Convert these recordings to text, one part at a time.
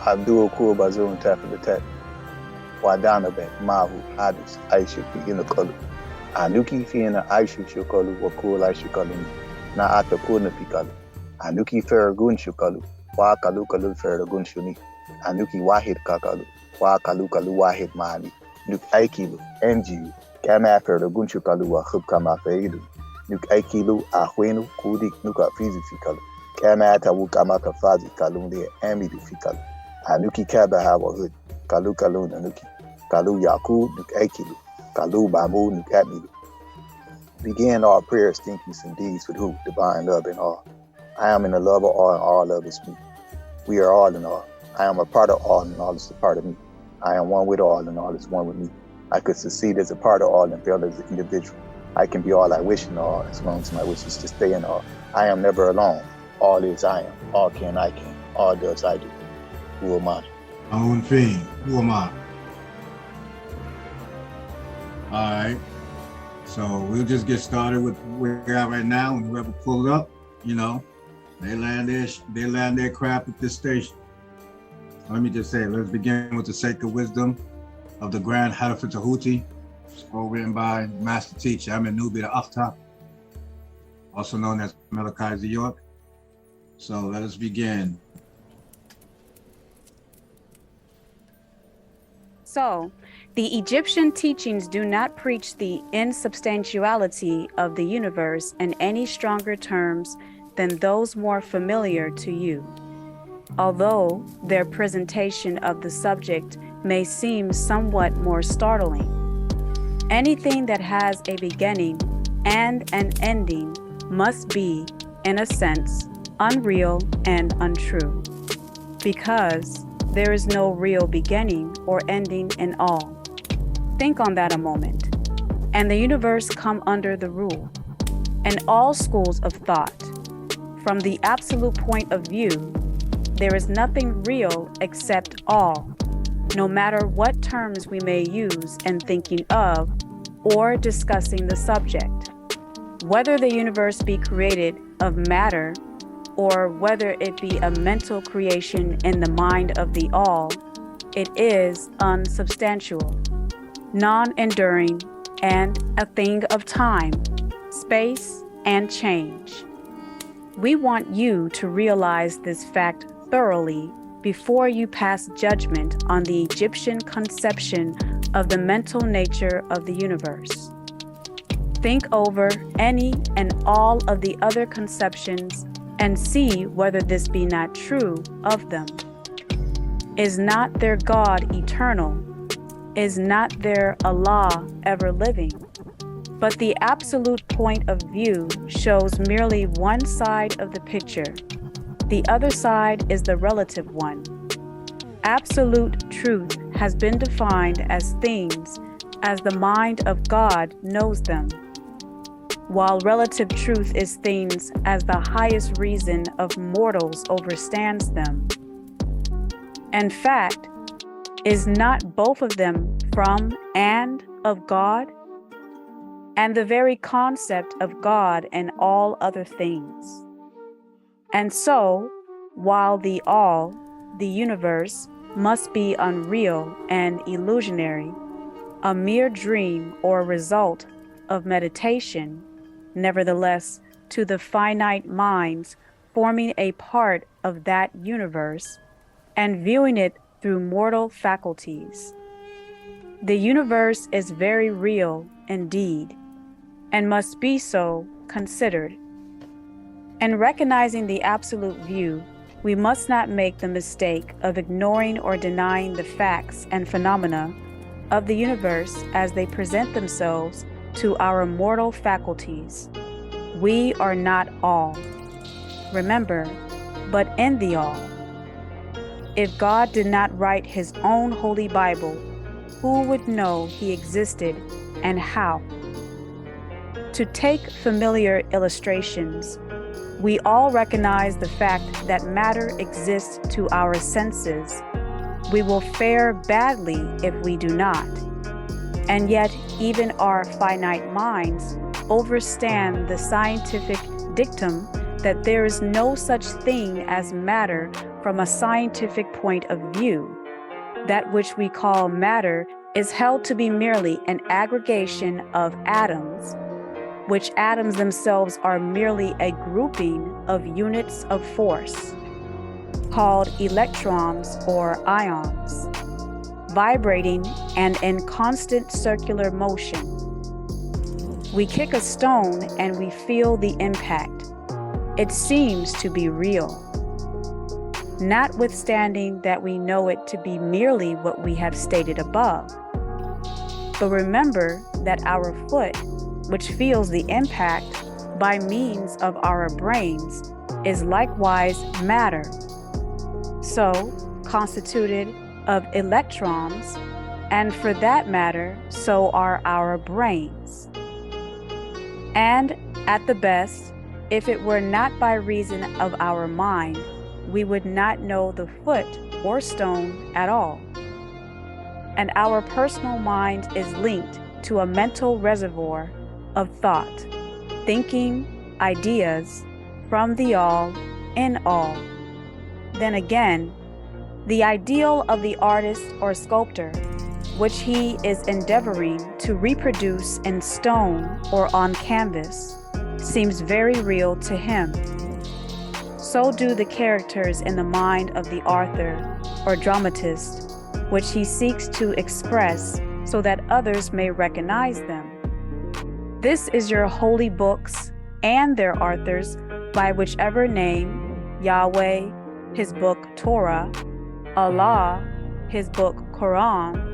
Abdul Kurbazun Tafilatet, Wadanabet, Mahu, Hadis, Aisha, Inakalu, Anuki Fiena Aishu Shukalu, Wakul Aishukalu, Naata Kuna Pikalu, Anuki Feragun Shukalu, Wakalu Kalu Feragun Shuni, Anuki Wahid Kakalu, Wakalu Kalu Wahid Mani, Nuk Aikilu, NGU, Kama Feragun Shukalu, Hubkama Feidu, Nuk Aikilu, Ahuenu, Kudik, Nuka Fizi Fikalu, Kama Atawukama Kafazi Kalunde, Amidu Fikalu, Anuki Kaba Hawa Hood, Kalu Kalu Nanuki, Kalu Yaku, Nuk Aikilu, Kalu Bamu, Nuk Atmilu. Begin all prayers, thinkings, and deeds with who? Divine love in all. I am in the love of all, and all love is me. We are all in all. I am a part of all, and all is a part of me. I am one with all, and all is one with me. I could succeed as a part of all and fail as an individual. I can be all I wish in all, as long as my wish is to stay in all. I am never alone. All is I am. All can I can. All does I do. Who am I? My own thing. Who am I? All right. So we'll just get started with where we're at right now, and whoever pulls up, you know, they land their craft at this station. Let me just say, let's begin with the sacred wisdom of the Grand Hadafa Tehuti, scroll written by Master Teacher Amin Nubi the Akhtar, also known as Malachi York. So let us begin. So, the Egyptian teachings do not preach the insubstantiality of the universe in any stronger terms than those more familiar to you. Although their presentation of the subject may seem somewhat more startling, anything that has a beginning and an ending must be, in a sense, unreal and untrue, because there is no real beginning or ending in all. Think on that a moment, and the universe come under the rule. In all schools of thought, from the absolute point of view, there is nothing real except all, no matter what terms we may use in thinking of or discussing the subject. Whether the universe be created of matter or whether it be a mental creation in the mind of the all, it is unsubstantial, non-enduring, and a thing of time, space, and change. We want you to realize this fact thoroughly before you pass judgment on the Egyptian conception of the mental nature of the universe. Think over any and all of the other conceptions and see whether this be not true of them. Is not their God eternal? Is not their Allah ever living? But the absolute point of view shows merely one side of the picture. The other side is the relative one. Absolute truth has been defined as things as the mind of God knows them, while relative truth is things as the highest reason of mortals overstands them. In fact, is not both of them from and of God, and the very concept of God and all other things? And so, while the all, the universe, must be unreal and illusionary, a mere dream or result of meditation, nevertheless, to the finite minds forming a part of that universe and viewing it through mortal faculties, the universe is very real indeed, and must be so considered. In recognizing the absolute view, we must not make the mistake of ignoring or denying the facts and phenomena of the universe as they present themselves to our mortal faculties. We are not all, remember, but in the all. If God did not write his own holy Bible, who would know he existed and how? To take familiar illustrations, we all recognize the fact that matter exists to our senses. We will fare badly if we do not. And yet, even our finite minds overstand the scientific dictum that there is no such thing as matter from a scientific point of view, that which we call matter is held to be merely an aggregation of atoms, which atoms themselves are merely a grouping of units of force, called electrons or ions, vibrating and in constant circular motion. We kick a stone and we feel the impact. It seems to be real, notwithstanding that we know it to be merely what we have stated above. But remember that our foot, which feels the impact by means of our brains, is likewise matter, so constituted of electrons, and for that matter, so are our brains. And at the best, if it were not by reason of our mind, we would not know the foot or stone at all. And our personal mind is linked to a mental reservoir of thought, thinking, ideas, from the all, in all. Then again, the ideal of the artist or sculptor, which he is endeavoring to reproduce in stone or on canvas, seems very real to him. So do the characters in the mind of the author or dramatist, which he seeks to express so that others may recognize them. This is your holy books and their authors by whichever name, Yahweh, his book Torah, Allah, his book Quran.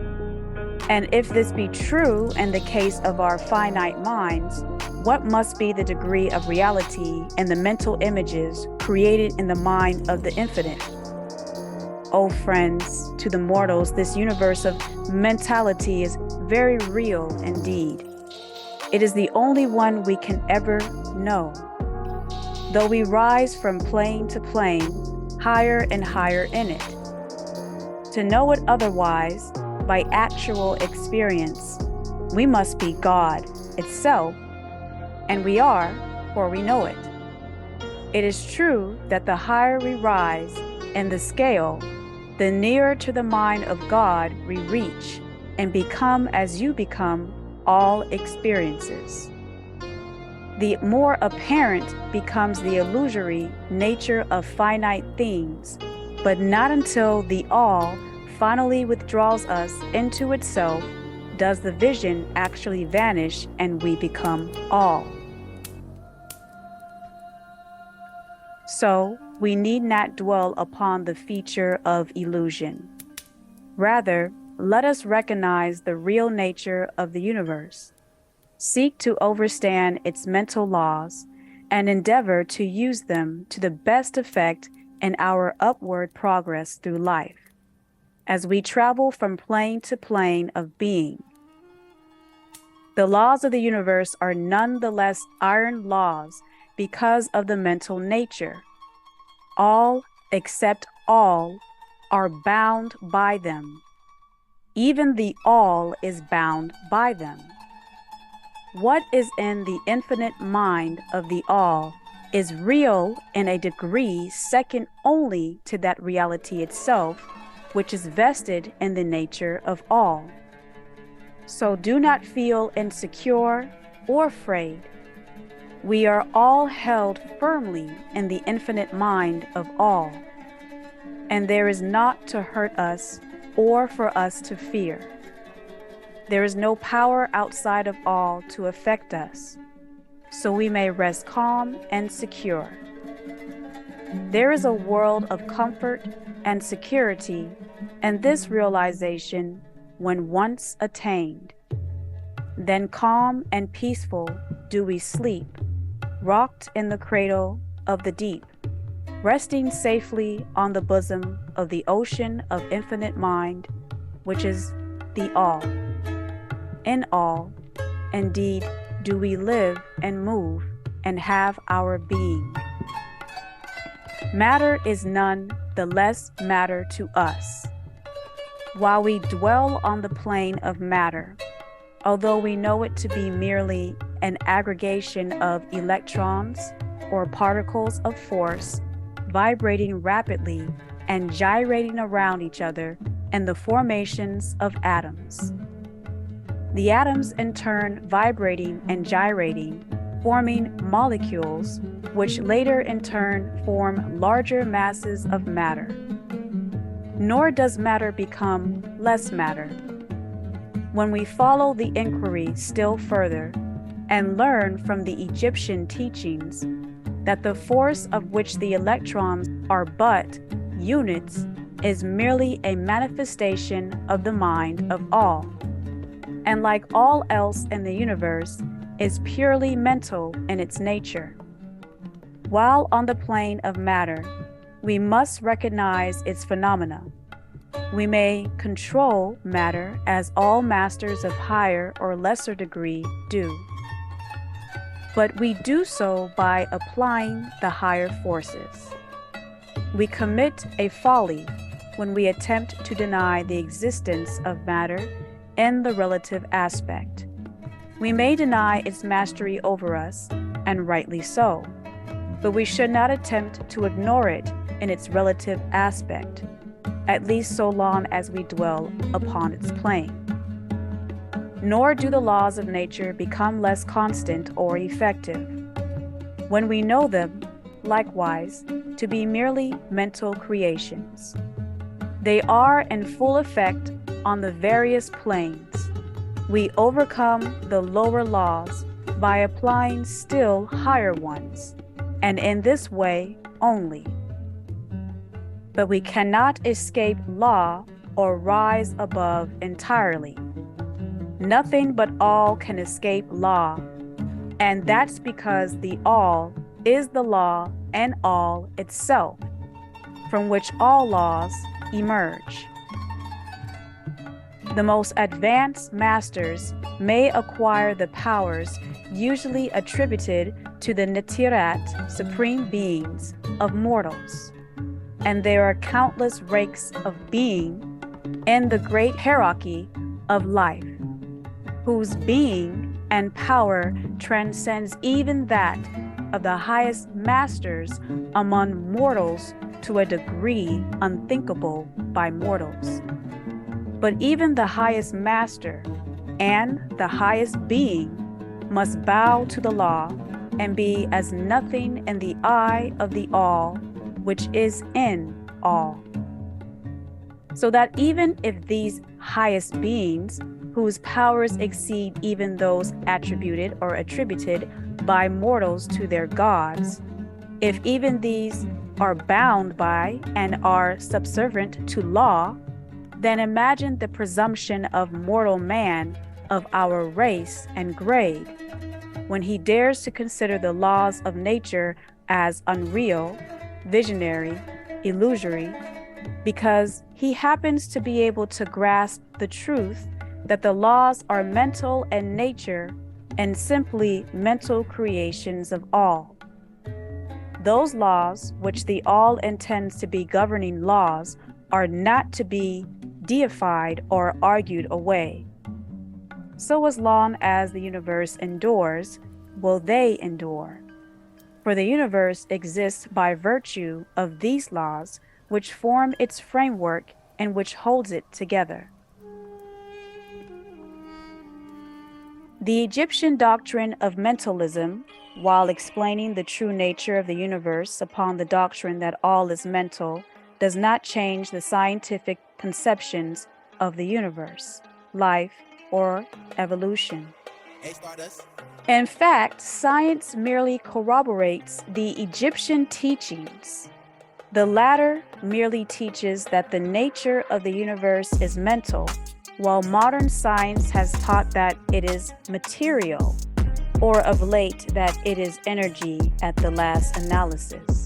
And if this be true in the case of our finite minds, what must be the degree of reality in the mental images created in the mind of the infinite? Oh friends, to the mortals, this universe of mentality is very real indeed. It is the only one we can ever know. Though we rise from plane to plane, higher and higher in it. To know it otherwise, by actual experience, we must be God itself, and we are, for we know it. It is true that the higher we rise in the scale, the nearer to the mind of God we reach and become as you become all experiences. The more apparent becomes the illusory nature of finite things, but not until the all finally withdraws us into itself does the vision actually vanish and we become all. So, we need not dwell upon the feature of illusion. Rather, let us recognize the real nature of the universe, seek to understand its mental laws, and endeavor to use them to the best effect in our upward progress through life, as we travel from plane to plane of being. The laws of the universe are none the less iron laws because of the mental nature. All, except all, are bound by them. Even the all is bound by them. What is in the infinite mind of the all is real in a degree second only to that reality itself, which is vested in the nature of all. So do not feel insecure or afraid. We are all held firmly in the infinite mind of all, and there is naught to hurt us or for us to fear. There is no power outside of all to affect us, so we may rest calm and secure. There is a world of comfort and security, and this realization, when once attained, then calm and peaceful do we sleep, rocked in the cradle of the deep, resting safely on the bosom of the ocean of infinite mind, which is the all. In all, indeed, do we live and move and have our being. Matter is none the less matter to us. While we dwell on the plane of matter, although we know it to be merely an aggregation of electrons or particles of force vibrating rapidly and gyrating around each other in the formations of atoms. The atoms in turn vibrating and gyrating, forming molecules, which later in turn form larger masses of matter. Nor does matter become less matter. When we follow the inquiry still further and learn from the Egyptian teachings that the force of which the electrons are but units is merely a manifestation of the mind of all, and like all else in the universe, is purely mental in its nature. While on the plane of matter, we must recognize its phenomena. We may control matter as all masters of higher or lesser degree do, but we do so by applying the higher forces. We commit a folly when we attempt to deny the existence of matter in the relative aspect. We may deny its mastery over us, and rightly so, but we should not attempt to ignore it in its relative aspect, at least so long as we dwell upon its plane. Nor do the laws of nature become less constant or effective when we know them, likewise, to be merely mental creations. They are in full effect on the various planes. We overcome the lower laws by applying still higher ones, and in this way only. But we cannot escape law or rise above entirely. Nothing but all can escape law, and that's because the all is the law and all itself, from which all laws emerge. The most advanced masters may acquire the powers usually attributed to the Netirat, supreme beings, of mortals, and there are countless ranks of being in the great hierarchy of life, whose being and power transcends even that of the highest masters among mortals to a degree unthinkable by mortals. But even the highest master and the highest being must bow to the law and be as nothing in the eye of the all, which is in all. So that even if these highest beings, whose powers exceed even those attributed or attributed by mortals to their gods, if even these are bound by and are subservient to law, then imagine the presumption of mortal man of our race and grade, when he dares to consider the laws of nature as unreal, visionary, illusory, because he happens to be able to grasp the truth that the laws are mental in nature and simply mental creations of all. Those laws, which the all intends to be governing laws, are not to be deified or argued away. So as long as the universe endures, will they endure. For the universe exists by virtue of these laws, which form its framework and which holds it together. The Egyptian doctrine of mentalism, while explaining the true nature of the universe upon the doctrine that all is mental, does not change the scientific conceptions of the universe, life, or evolution. In fact, science merely corroborates the Egyptian teachings. The latter merely teaches that the nature of the universe is mental, while modern science has taught that it is material, or of late that it is energy at the last analysis.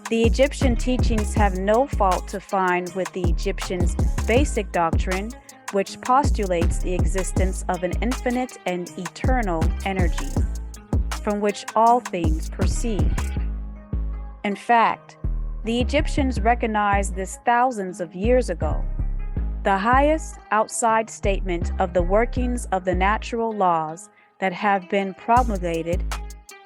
The Egyptian teachings have no fault to find with the Egyptians' basic doctrine, which postulates the existence of an infinite and eternal energy, from which all things proceed. In fact, the Egyptians recognized this thousands of years ago. The highest outside statement of the workings of the natural laws that have been promulgated,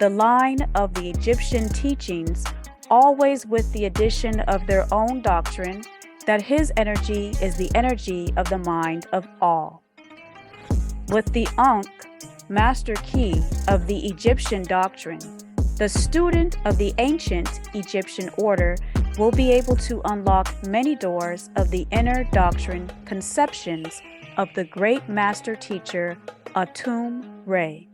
the line of the Egyptian teachings always with the addition of their own doctrine that his energy is the energy of the mind of all. With the Ankh, master key of the Egyptian doctrine, the student of the ancient Egyptian order will be able to unlock many doors of the inner doctrine conceptions of the great master teacher Atum Re,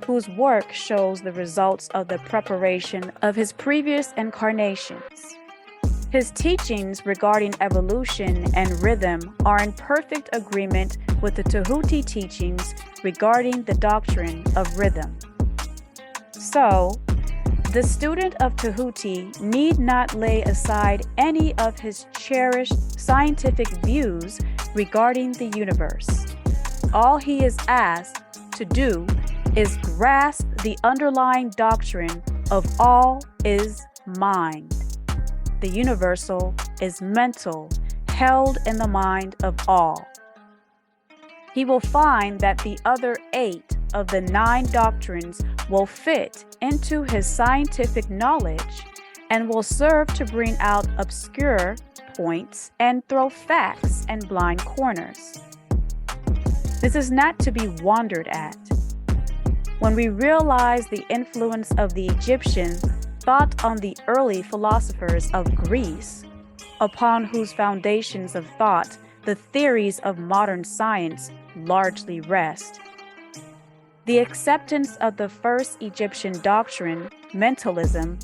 whose work shows the results of the preparation of his previous incarnations. His teachings regarding evolution and rhythm are in perfect agreement with the Tehuti teachings regarding the doctrine of rhythm. So, the student of Tehuti need not lay aside any of his cherished scientific views regarding the universe. All he is asked to do is grasp the underlying doctrine of all is mind. The universal is mental, held in the mind of all. He will find that the other 8 of the 9 doctrines will fit into his scientific knowledge and will serve to bring out obscure points and throw facts and blind corners. This is not to be wondered at. When we realize the influence of the Egyptian thought on the early philosophers of Greece, upon whose foundations of thought the theories of modern science largely rest. The acceptance of the first Egyptian doctrine, mentalism,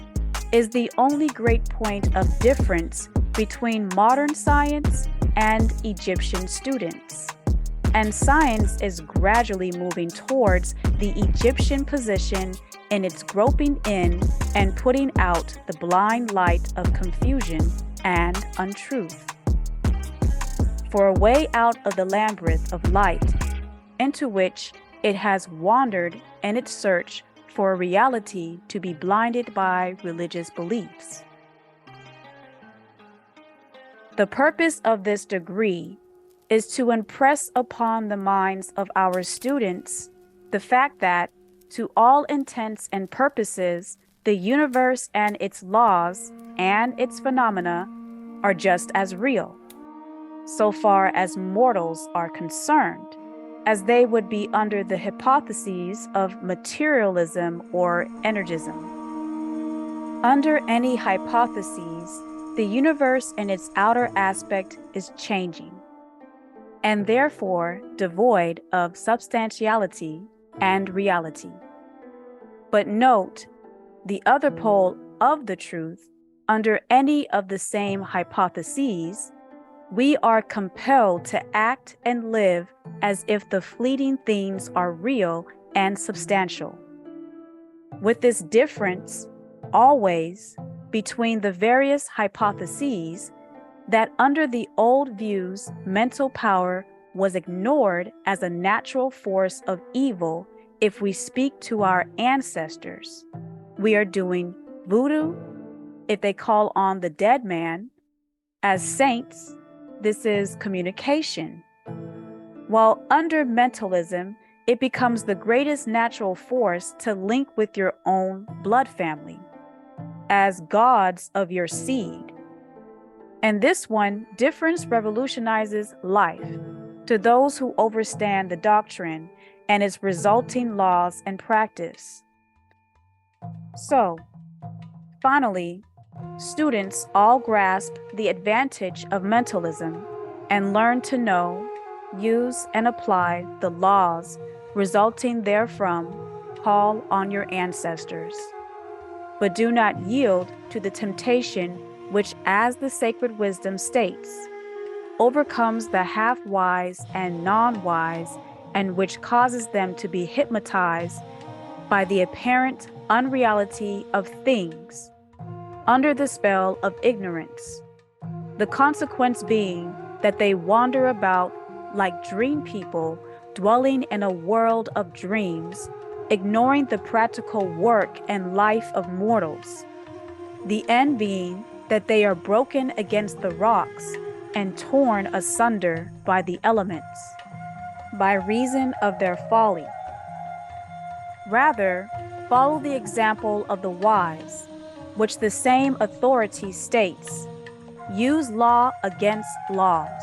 is the only great point of difference between modern science and Egyptian students. And science is gradually moving towards the Egyptian position in its groping in and putting out the blind light of confusion and untruth. For a way out of the labyrinth of light into which it has wandered in its search for a reality to be blinded by religious beliefs. The purpose of this degree is to impress upon the minds of our students the fact that, to all intents and purposes, the universe and its laws and its phenomena are just as real, so far as mortals are concerned, as they would be under the hypotheses of materialism or energism. Under any hypotheses, the universe in its outer aspect is changing, and therefore devoid of substantiality and reality. But note the other pole of the truth. Under any of the same hypotheses, we are compelled to act and live as if the fleeting things are real and substantial. With this difference, always, between the various hypotheses, that under the old views, mental power was ignored as a natural force of evil. If we speak to our ancestors, we are doing voodoo. If they call on the dead man as saints, this is communication. While under mentalism, it becomes the greatest natural force to link with your own blood family as gods of your seed. And this one difference revolutionizes life to those who understand the doctrine and its resulting laws and practice. So, finally, students all grasp the advantage of mentalism and learn to know, use, and apply the laws resulting therefrom. Call on your ancestors, but do not yield to the temptation which, as the sacred wisdom states, overcomes the half-wise and non-wise, and which causes them to be hypnotized by the apparent unreality of things under the spell of ignorance. The consequence being that they wander about like dream people dwelling in a world of dreams, ignoring the practical work and life of mortals. The end being that they are broken against the rocks and torn asunder by the elements, by reason of their folly. Rather, follow the example of the wise, which the same authority states, use law against laws,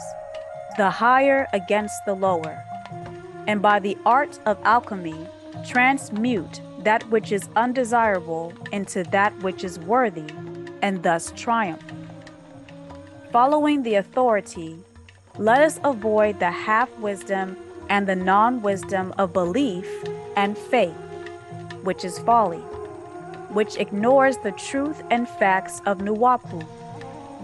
the higher against the lower, and by the art of alchemy transmute that which is undesirable into that which is worthy, and thus triumph. Following the authority, let us avoid the half-wisdom and the non-wisdom of belief and faith, which is folly, which ignores the truth and facts of Nuwapu,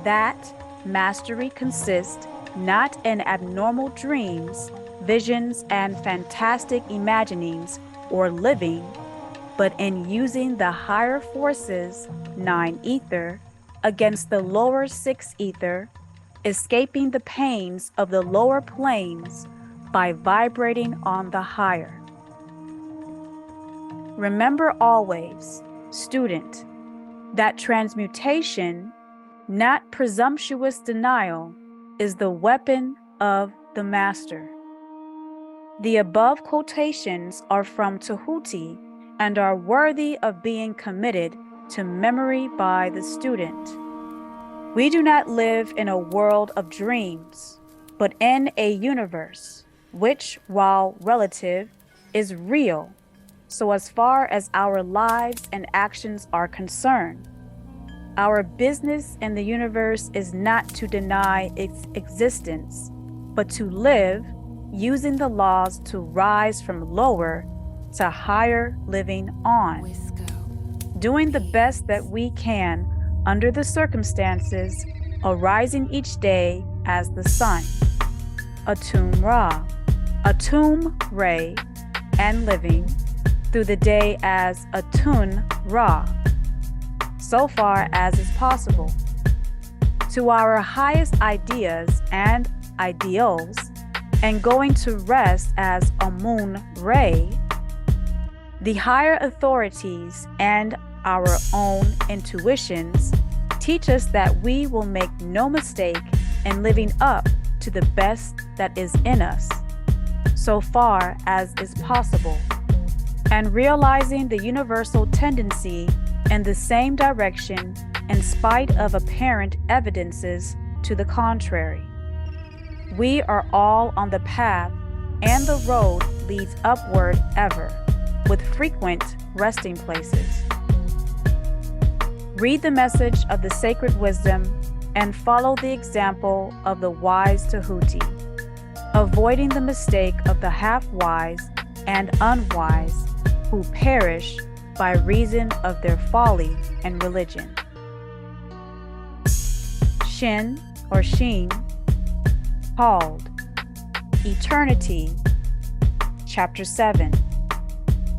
that mastery consists not in abnormal dreams, visions, and fantastic imaginings or living, but in using the higher forces, 9 ether, against the lower 6 ether, escaping the pains of the lower planes by vibrating on the higher. Remember always, student, that transmutation, not presumptuous denial, is the weapon of the master. The above quotations are from Tehuti and are worthy of being committed to memory by the student. We do not live in a world of dreams, but in a universe which, while relative, is real, so as far as our lives and actions are concerned. Our business in the universe is not to deny its existence, but to live using the laws to rise from lower to higher living on, doing the best that we can under the circumstances, arising each day as the sun, Atum Ra, Atum Re, and living through the day as Atun Ra, so far as is possible, to our highest ideas and ideals, and going to rest as Amun Re. The higher authorities and our own intuitions teach us that we will make no mistake in living up to the best that is in us, so far as is possible, and realizing the universal tendency in the same direction in spite of apparent evidences to the contrary. We are all on the path, and the road leads upward ever, with frequent resting places. Read the message of the sacred wisdom and follow the example of the wise Tehuti, avoiding the mistake of the half-wise and unwise who perish by reason of their folly and religion. Shin or Sheen, called Eternity, Chapter 7.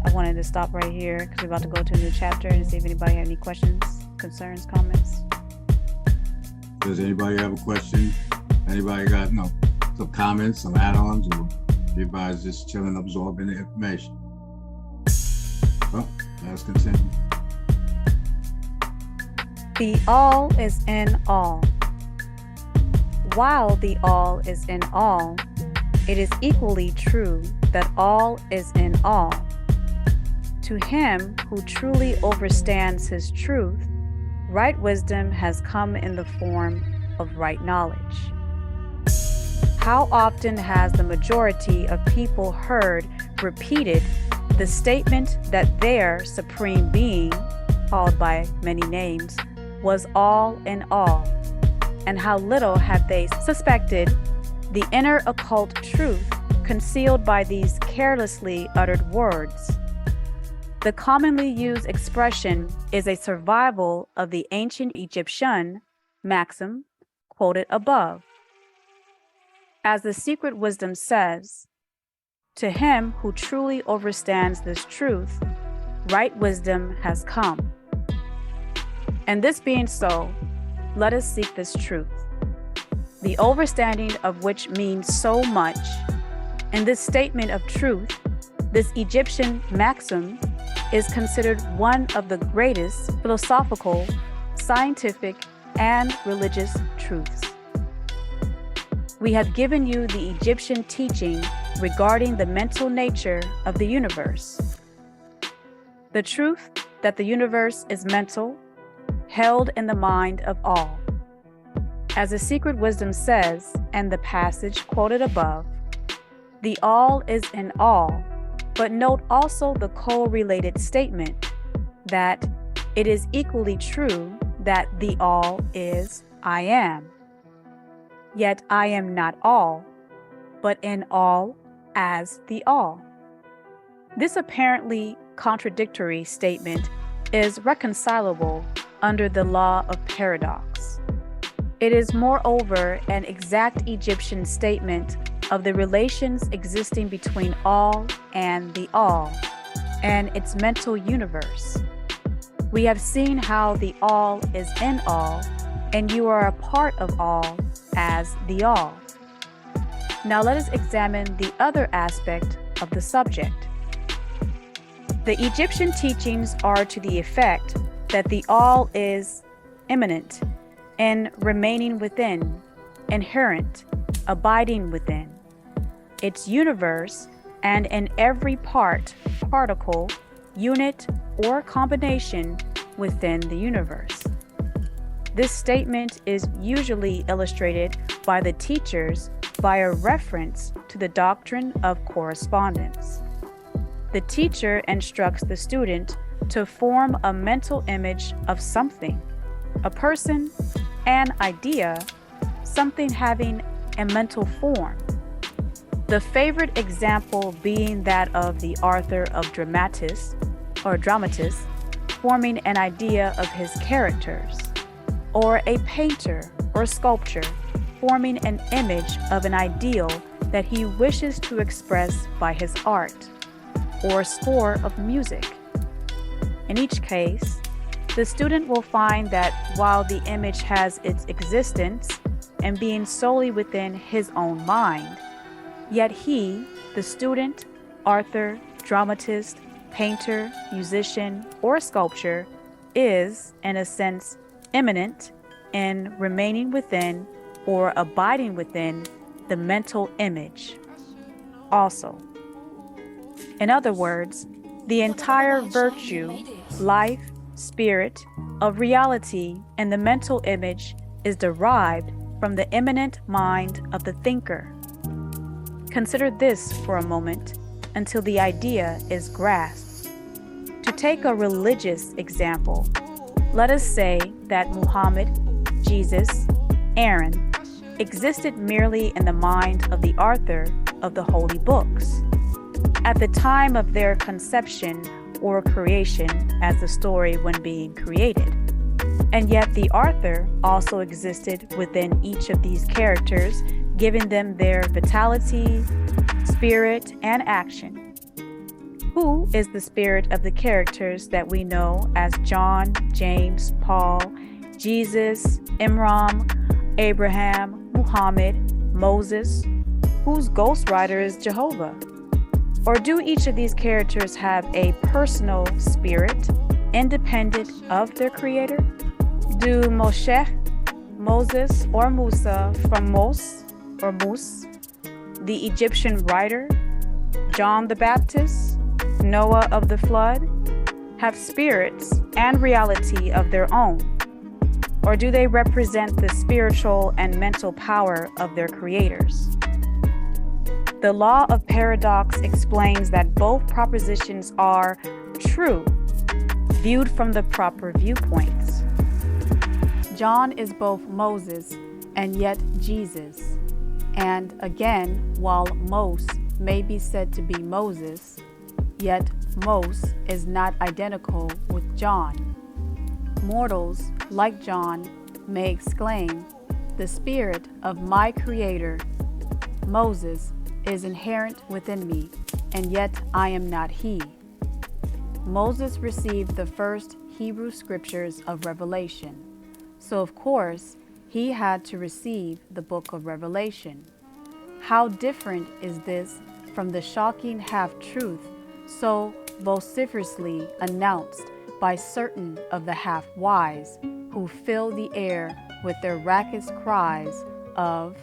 I wanted to stop right here because we're about to go to a new chapter and see if anybody had any questions, concerns, comments. Does anybody have a question? Anybody got some comments, some add-ons, or everybody's just chilling, absorbing the information? Well, let's continue. The all is in all. While the all is in all, it is equally true that all is in all. To him who truly understands his truth, right wisdom has come in the form of right knowledge. How often has the majority of people heard repeated the statement that their supreme being, called by many names, was all in all, and how little have they suspected the inner occult truth concealed by these carelessly uttered words. The commonly used expression is a survival of the ancient Egyptian maxim quoted above. As the secret wisdom says, to him who truly understands this truth, right wisdom has come. And this being so, let us seek this truth, the understanding of which means so much. In this statement of truth, this Egyptian maxim is considered one of the greatest philosophical, scientific, and religious truths. We have given you the Egyptian teaching regarding the mental nature of the universe. The truth that the universe is mental, held in the mind of all. As the secret wisdom says, and the passage quoted above, the all is in all, but note also the correlated statement that it is equally true that the all is I am. Yet I am not all, but in all as the all. This apparently contradictory statement is reconcilable under the law of paradox. It is moreover an exact Egyptian statement of the relations existing between all and the all, and its mental universe. We have seen how the all is in all, and you are a part of all as the all. Now let us examine the other aspect of the subject. The Egyptian teachings are to the effect that the all is immanent and remaining within, inherent, abiding within its universe, and in every part, particle, unit, or combination within the universe. This statement is usually illustrated by the teachers by a reference to the doctrine of correspondence. The teacher instructs the student to form a mental image of something, a person, an idea, something having a mental form. The favorite example being that of the author of dramatist forming an idea of his characters, or a painter or sculptor forming an image of an ideal that he wishes to express by his art, or a score of music. In each case, the student will find that while the image has its existence and being solely within his own mind, yet he, the student, author, dramatist, painter, musician, or sculptor, is, in a sense, immanent in remaining within or abiding within the mental image. Also, in other words, the entire virtue, life, spirit of reality in the mental image is derived from the immanent mind of the thinker. Consider this for a moment until the idea is grasped. To take a religious example, let us say that Muhammad, Jesus, Aaron existed merely in the mind of the author of the holy books at the time of their conception or creation as the story when being created. And yet the author also existed within each of these characters, giving them their vitality, spirit, and action. Who is the spirit of the characters that we know as John, James, Paul, Jesus, Imran, Abraham, Muhammad, Moses, whose ghostwriter is Jehovah? Or do each of these characters have a personal spirit independent of their creator? Do Moshe, Moses, or Musa from Mos or Mus, the Egyptian writer, John the Baptist, Noah of the flood, have spirits and reality of their own? Or do they represent the spiritual and mental power of their creators? The law of paradox explains that both propositions are true, viewed from the proper viewpoints. John is both Moses and yet Jesus. And again, while Mos may be said to be Moses, yet Mos is not identical with John. Mortals, like John, may exclaim, "The spirit of my creator, Moses, is inherent within me, and yet I am not he." Moses received the first Hebrew scriptures of Revelation, so of course he had to receive the book of Revelation. How different is this from the shocking half-truth so vociferously announced by certain of the half-wise who fill the air with their raucous cries of,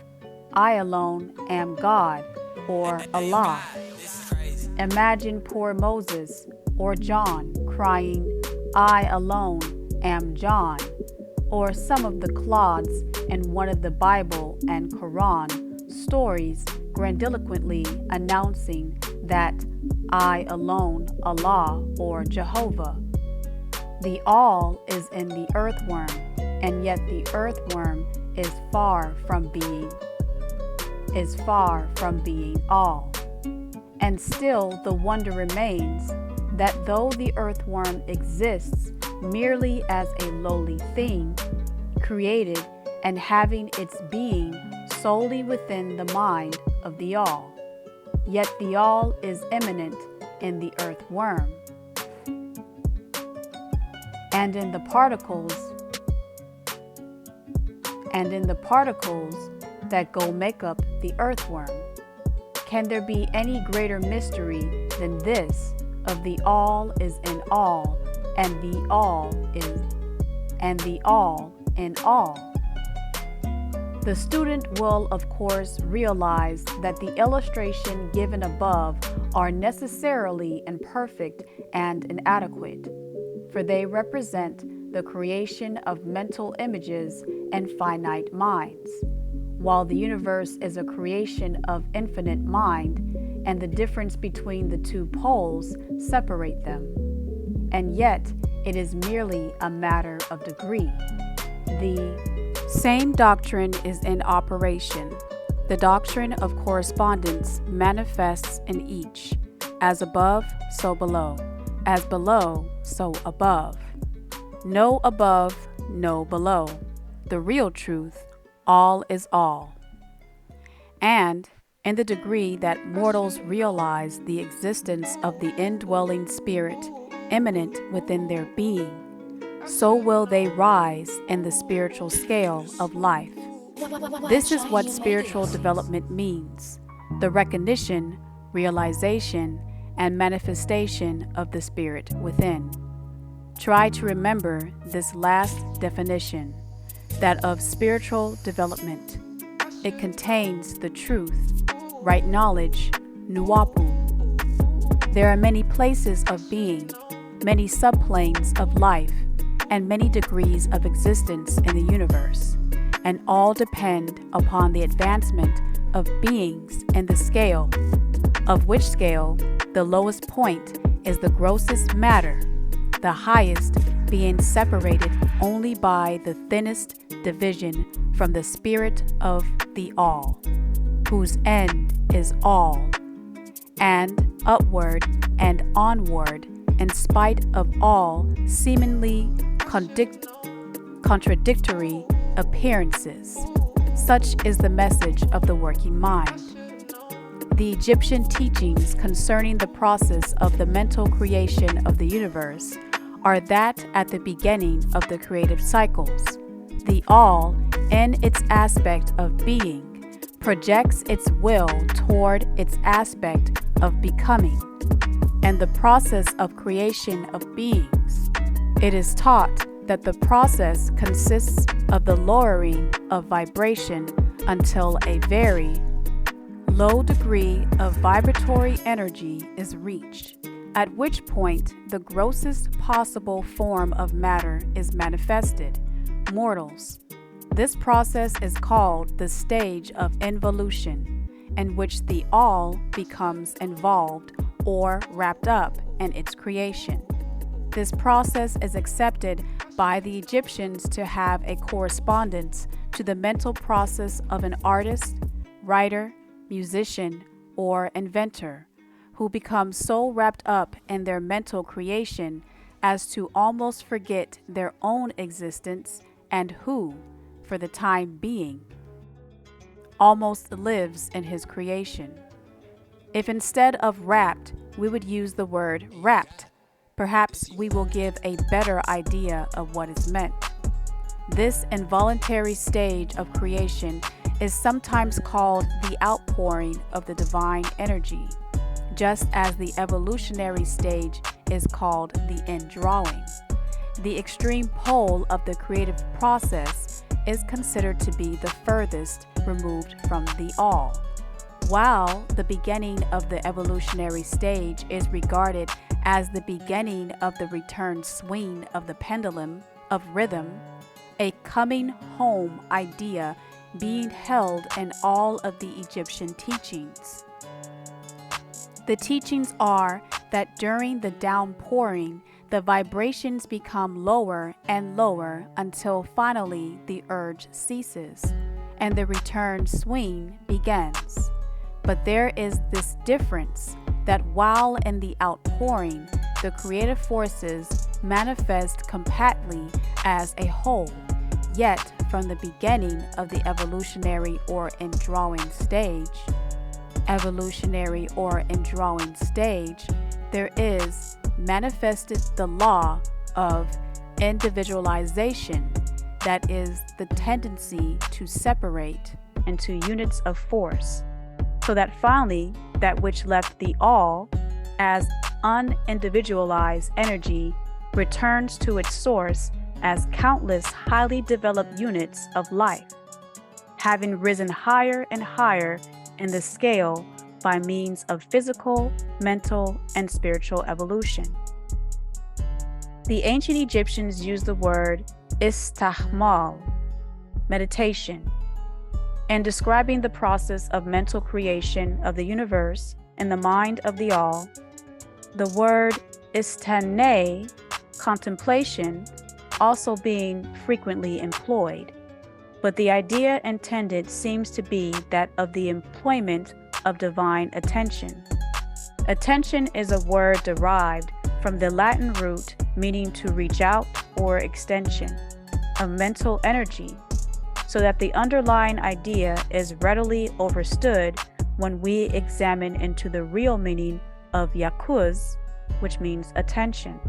"I alone am God," or Allah. Imagine poor Moses or John crying, "I alone am John, or some of the clods in one of the Bible and Quran stories grandiloquently announcing that I alone, Allah or Jehovah. The all is in the earthworm, and yet the earthworm is far from being all. And still the wonder remains that though the earthworm exists merely as a lowly thing, created and having its being solely within the mind of the all, yet the all is immanent in the earthworm and in the particles that go make up the earthworm. Can there be any greater mystery than this of the all is in all, and the all in all? The student will, of course, realize that the illustration given above are necessarily imperfect and inadequate, for they represent the creation of mental images and finite minds, while the universe is a creation of infinite mind, and the difference between the two poles separate them. And yet, it is merely a matter of degree. The same doctrine is in operation. The doctrine of correspondence manifests in each, as above, so below, as below, so above. No above, no below. The real truth, all is all. And in the degree that mortals realize the existence of the indwelling spirit immanent within their being, so will they rise in the spiritual scale of life. This is what spiritual development means: the recognition, realization, and manifestation of the spirit within. Try to remember this last definition, that of spiritual development. It contains the truth, right knowledge, nuapu. There are many places of being, many subplanes of life, and many degrees of existence in the universe, and all depend upon the advancement of beings in the scale, of which scale the lowest point is the grossest matter, the highest being separated only by the thinnest division from the spirit of the all, whose end is all, and upward and onward, in spite of all seemingly contradictory appearances. Such is the message of the working mind. The Egyptian teachings concerning the process of the mental creation of the universe are that at the beginning of the creative cycles, the all, in its aspect of being, projects its will toward its aspect of becoming. And the process of creation of beings, it is taught that the process consists of the lowering of vibration until a very low degree of vibratory energy is reached, at which point the grossest possible form of matter is manifested. Mortals. This process is called the stage of involution, in which the all becomes involved or wrapped up in its creation. This process is accepted by the Egyptians to have a correspondence to the mental process of an artist, writer, musician, or inventor, who become so wrapped up in their mental creation as to almost forget their own existence, and who, for the time being, almost lives in his creation. If instead of wrapped, we would use the word wrapped, perhaps we will give a better idea of what is meant. This involuntary stage of creation is sometimes called the outpouring of the divine energy, just as the evolutionary stage is called the indrawing. The extreme pole of the creative process is considered to be the furthest removed from the all, while the beginning of the evolutionary stage is regarded as the beginning of the return swing of the pendulum of rhythm, a coming home idea being held in all of the Egyptian teachings. The teachings are that during the downpouring, the vibrations become lower and lower until finally the urge ceases and the return swing begins. But there is this difference that while in the outpouring, the creative forces manifest compactly as a whole, yet from the beginning of the evolutionary or indrawing stage, there is manifested the law of individualization, that is the tendency to separate into units of force, so that finally that which left the all as unindividualized energy returns to its source as countless highly developed units of life, having risen higher and higher in the scale by means of physical, mental, and spiritual evolution. The ancient Egyptians used the word istahmal, meditation, in describing the process of mental creation of the universe in the mind of the all. The word istaneh, contemplation, also being frequently employed, but the idea intended seems to be that of the employment of divine attention. Attention is a word derived from the Latin root meaning to reach out or extension of mental energy, so that the underlying idea is readily understood when we examine into the real meaning of yakuz, which means attention.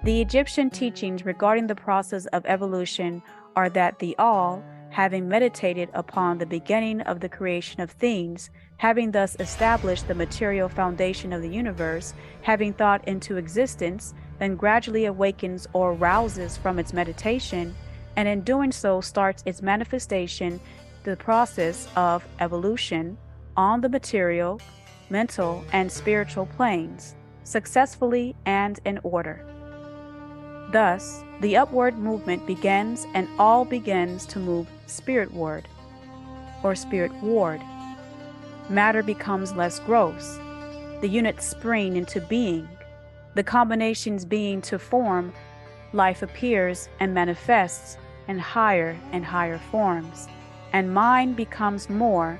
The Egyptian teachings regarding the process of evolution are that the all, having meditated upon the beginning of the creation of things, having thus established the material foundation of the universe, having thought into existence, then gradually awakens or rouses from its meditation, and in doing so starts its manifestation, the process of evolution, on the material, mental, and spiritual planes, successfully and in order. Thus, the upward movement begins, and all begins to move spiritward, or spiritward. Matter becomes less gross. The units spring into being. The combinations being to form, life appears and manifests in higher and higher forms, and mind becomes more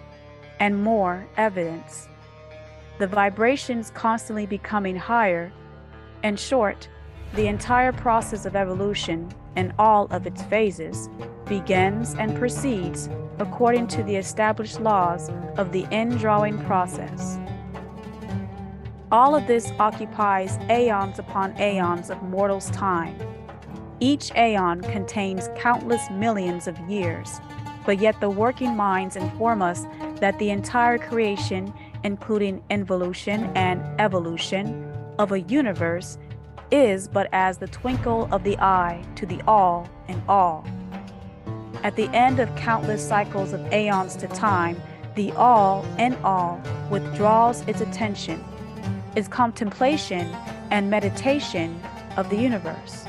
and more evidence. The vibrations constantly becoming higher. In short, the entire process of evolution in all of its phases begins and proceeds according to the established laws of the indrawing process. All of this occupies aeons upon aeons of mortals' time. Each aeon contains countless millions of years, but yet the working minds inform us that the entire creation, including involution and evolution of a universe, is but as the twinkle of the eye to the all in all. At the end of countless cycles of aeons to time, the all in all withdraws its attention, its contemplation and meditation of the universe.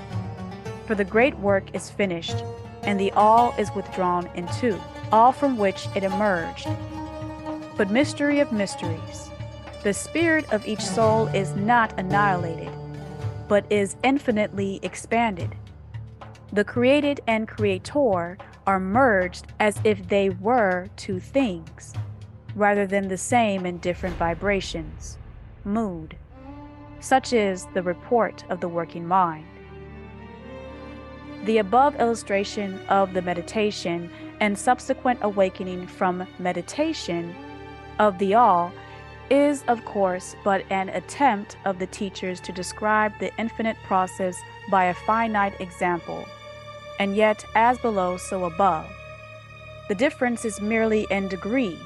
For the great work is finished, and the all is withdrawn into, all from which it emerged. But mystery of mysteries, the spirit of each soul is not annihilated, but is infinitely expanded. The created and creator are merged as if they were two things, rather than the same in different vibrations, mood. Such is the report of the working mind. The above illustration of the meditation and subsequent awakening from meditation of the all is, of course, but an attempt of the teachers to describe the infinite process by a finite example, and yet as below, so above. The difference is merely in degree,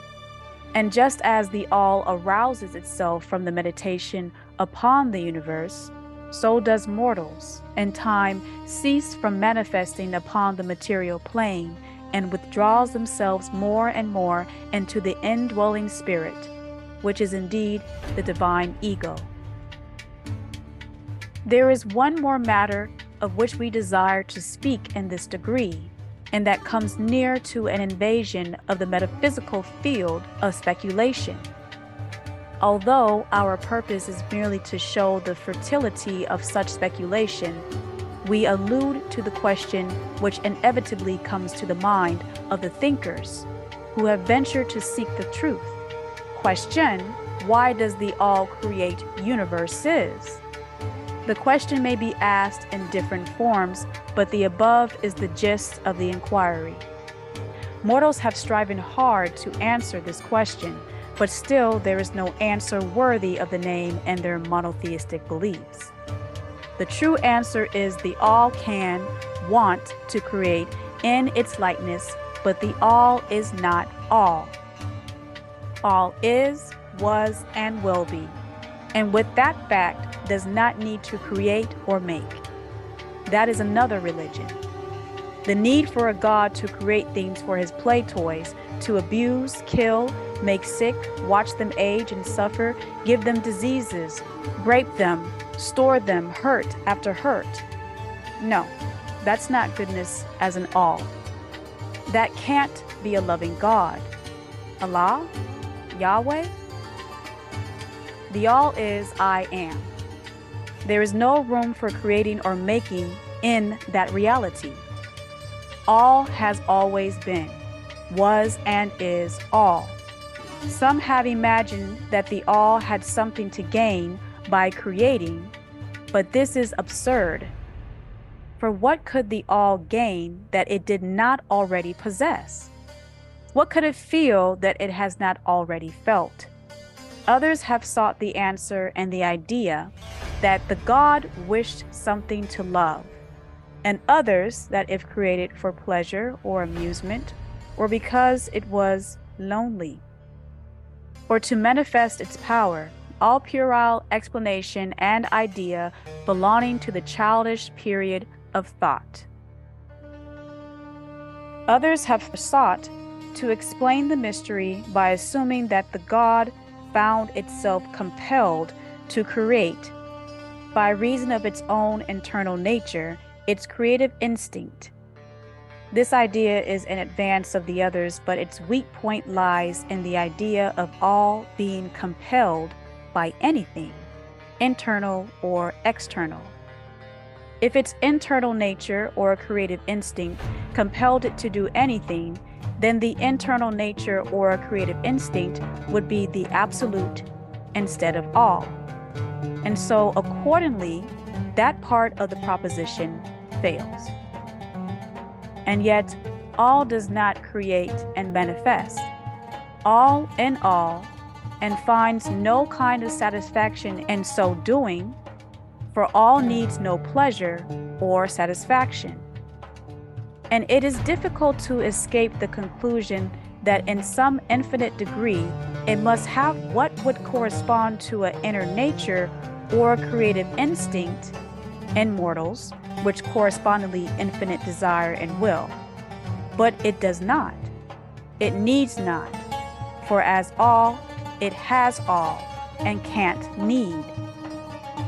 and just as the all arouses itself from the meditation upon the universe, so does mortals, in time, cease from manifesting upon the material plane and withdraws themselves more and more into the indwelling spirit, which is indeed the divine ego. There is one more matter of which we desire to speak in this degree, and that comes near to an invasion of the metaphysical field of speculation. Although our purpose is merely to show the fertility of such speculation, we allude to the question which inevitably comes to the mind of the thinkers who have ventured to seek the truth. Question: why does the all create universes? The question may be asked in different forms, but the above is the gist of the inquiry. Mortals have striven hard to answer this question, but still there is no answer worthy of the name in their monotheistic beliefs. The true answer is the all can want to create in its likeness, but the all is not all. All is, was, and will be, and with that fact does not need to create or make. That is another religion. The need for a God to create things for his play toys, to abuse, kill, make sick, watch them age and suffer, give them diseases, rape them, store them, hurt after hurt. No, that's not goodness as an all. That can't be a loving God. Allah? Yahweh? The all is I am. There is no room for creating or making in that reality. All has always been, was, and is all. Some have imagined that the all had something to gain by creating, but this is absurd. For what could the all gain that it did not already possess? What could it feel that it has not already felt? Others have sought the answer in the idea that the God wished something to love, and others that if created for pleasure or amusement, or because it was lonely, or to manifest its power, all puerile explanation and idea belonging to the childish period of thought. Others have sought to explain the mystery by assuming that the God found itself compelled to create by reason of its own internal nature, its creative instinct. This idea is in advance of the others, but its weak point lies in the idea of all being compelled by anything, internal or external. If its internal nature or creative instinct compelled it to do anything, then the internal nature or creative instinct would be the absolute instead of all. And so accordingly, that part of the proposition fails. And yet, all does not create and manifest. All in all, and finds no kind of satisfaction in so doing, for all needs no pleasure or satisfaction. And it is difficult to escape the conclusion that in some infinite degree, it must have what would correspond to an inner nature or creative instinct in mortals, which correspondingly infinite desire and will. But it does not. It needs not. For as all, it has all and can't need.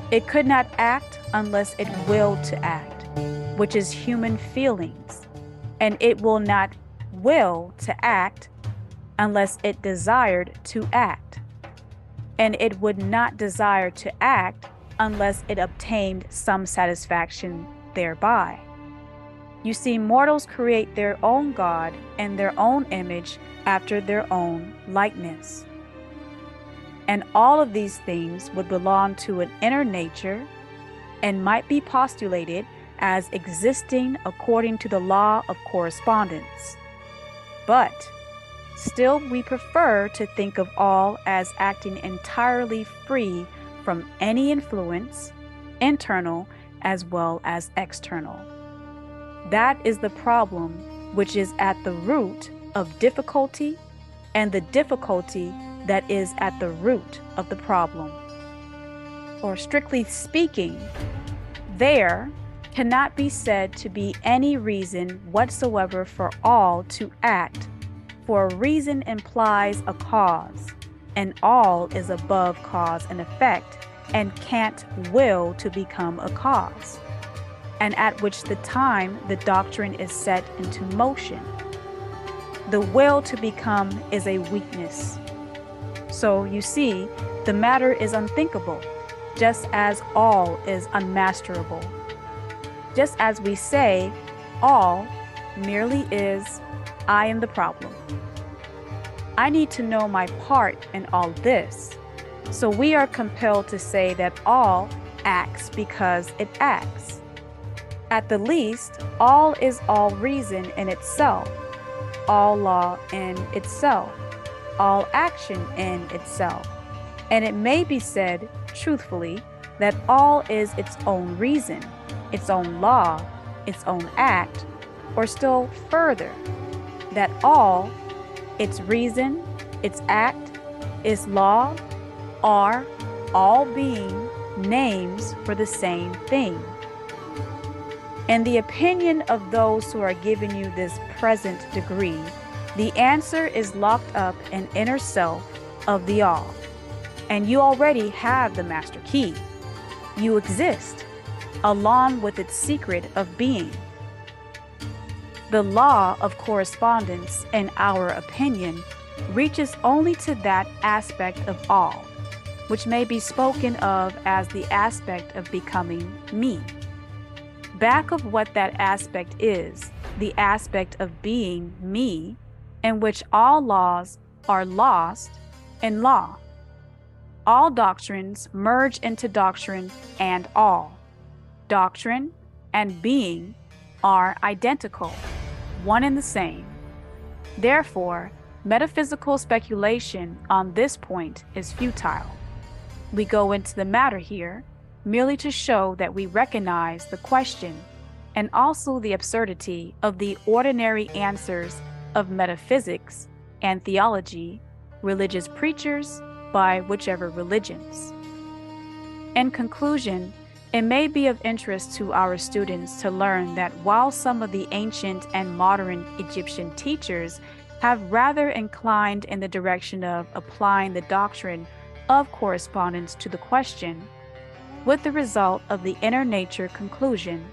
It could not act unless it willed to act, which is human feelings. And it will not will to act unless it desired to act. And it would not desire to act unless it obtained some satisfaction thereby. You see, mortals create their own God in their own image after their own likeness. And all of these things would belong to an inner nature and might be postulated as existing according to the law of correspondence. But still we prefer to think of all as acting entirely free from any influence, internal as well as external. That is the problem which is at the root of difficulty, and the difficulty that is at the root of the problem. Or strictly speaking, there cannot be said to be any reason whatsoever for all to act, for a reason implies a cause, and all is above cause and effect, and can't will to become a cause. and at which the time the doctrine is set into motion. The will to become is a weakness. So you see, the matter is unthinkable, just as all is unmasterable. Just as we say, all merely is, I am the problem. I need to know my part in all this. So we are compelled to say that all acts because it acts. At the least, all is all reason in itself, all law in itself, all action in itself. And it may be said, truthfully, that all is its own reason, its own law, its own act, or still further, that all, its reason, its act, its law, are all being names for the same thing. In the opinion of those who are giving you this present degree, the answer is locked up in inner self of the all, and you already have the master key. You exist, along with its secret of being. The law of correspondence, in our opinion, reaches only to that aspect of all, which may be spoken of as the aspect of becoming me. Back of what that aspect is, the aspect of being me, in which all laws are lost in law. All doctrines merge into doctrine and all. Doctrine and being are identical, one and the same. Therefore, metaphysical speculation on this point is futile. We go into the matter here merely to show that we recognize the question and also the absurdity of the ordinary answers of metaphysics and theology, religious preachers by whichever religions. In conclusion, it may be of interest to our students to learn that while some of the ancient and modern Egyptian teachers have rather inclined in the direction of applying the doctrine of correspondence to the question, with the result of the inner nature conclusion,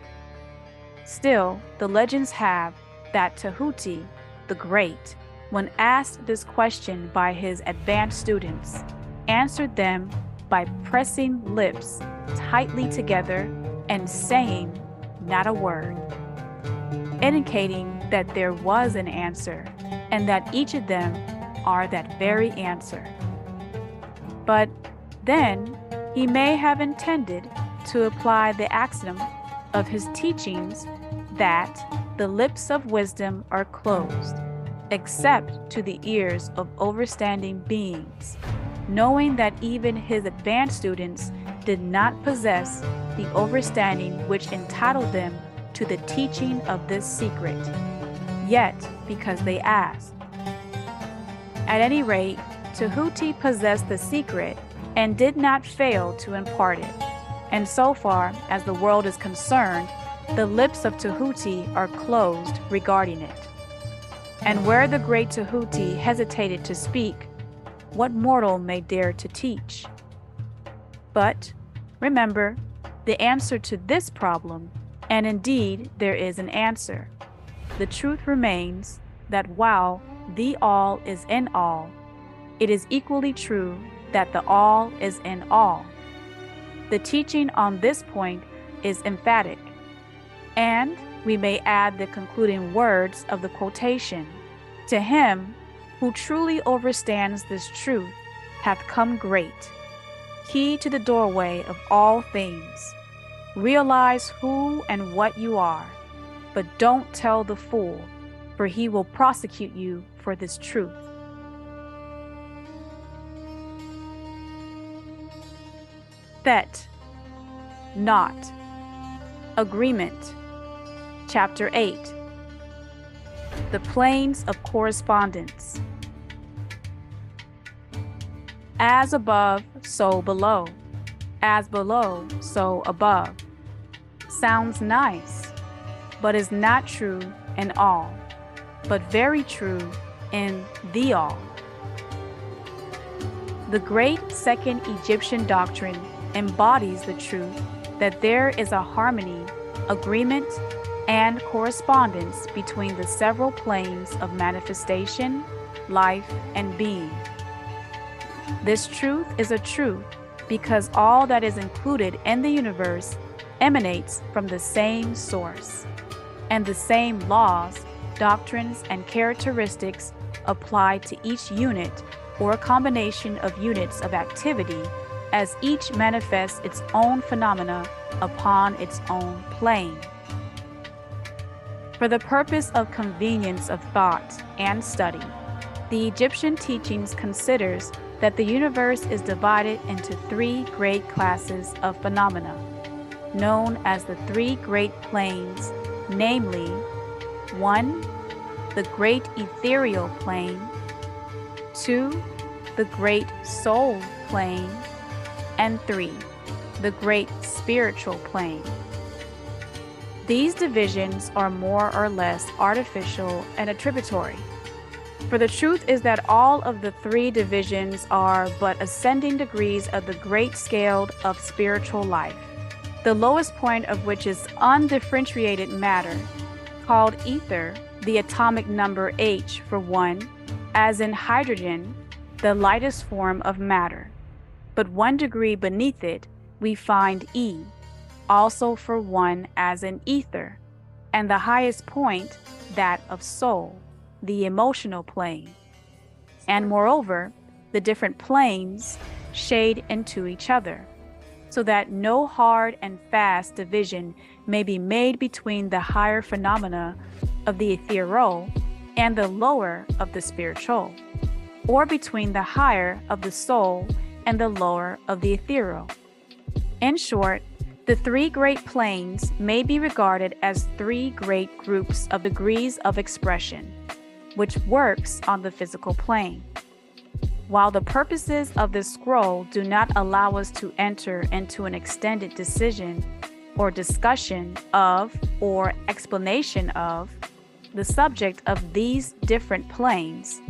still the legends have that Tehuti, the Great, when asked this question by his advanced students, answered them by pressing lips tightly together and saying not a word, indicating that there was an answer and that each of them are that very answer. But then he may have intended to apply the axiom of his teachings that the lips of wisdom are closed, except to the ears of overstanding beings, knowing that even his advanced students did not possess the overstanding which entitled them to the teaching of this secret, yet because they asked. At any rate, Tehuti possessed the secret and did not fail to impart it. And so far as the world is concerned, the lips of Tehuti are closed regarding it. And where the great Tehuti hesitated to speak, what mortal may dare to teach? But remember the answer to this problem, and indeed there is an answer. The truth remains that while the all is in all, it is equally true that the all is in all. The teaching on this point is emphatic, and we may add the concluding words of the quotation: "To him who truly overstands this truth hath come great, key to the doorway of all things. Realize who and what you are, but don't tell the fool, for he will prosecute you for this truth." Thet, not, agreement. Chapter 8. The Planes of Correspondence. As above, so below. As below, so above. Sounds nice, but is not true in all, but very true in the all. The great second Egyptian doctrine embodies the truth that there is a harmony agreement, and correspondence between the several planes of manifestation, life, and being. This truth is a truth because all that is included in the universe emanates from the same source, and the same laws, doctrines, and characteristics apply to each unit or combination of units of activity as each manifests its own phenomena upon its own plane. For the purpose of convenience of thought and study, the Egyptian teachings considers that the universe is divided into three great classes of phenomena, known as the three great planes, namely 1. The great ethereal plane, 2. The great soul plane, and 3. The great spiritual plane. These divisions are more or less artificial and attributory. For the truth is that all of the three divisions are but ascending degrees of the great scale of spiritual life, the lowest point of which is undifferentiated matter, called ether, the atomic number H for 1, as in hydrogen, the lightest form of matter. But 1 degree beneath it, we find E, also for 1 as in ether, and the highest point, that of soul, the emotional plane. And moreover, the different planes shade into each other, so that no hard and fast division may be made between the higher phenomena of the ethereal and the lower of the spiritual, or between the higher of the soul and the lower of the ethereal. In short, the three great planes may be regarded as three great groups of degrees of expression, which works on the physical plane. While the purposes of this scroll do not allow us to enter into an extended decision or discussion of or explanation of the subject of these different planes,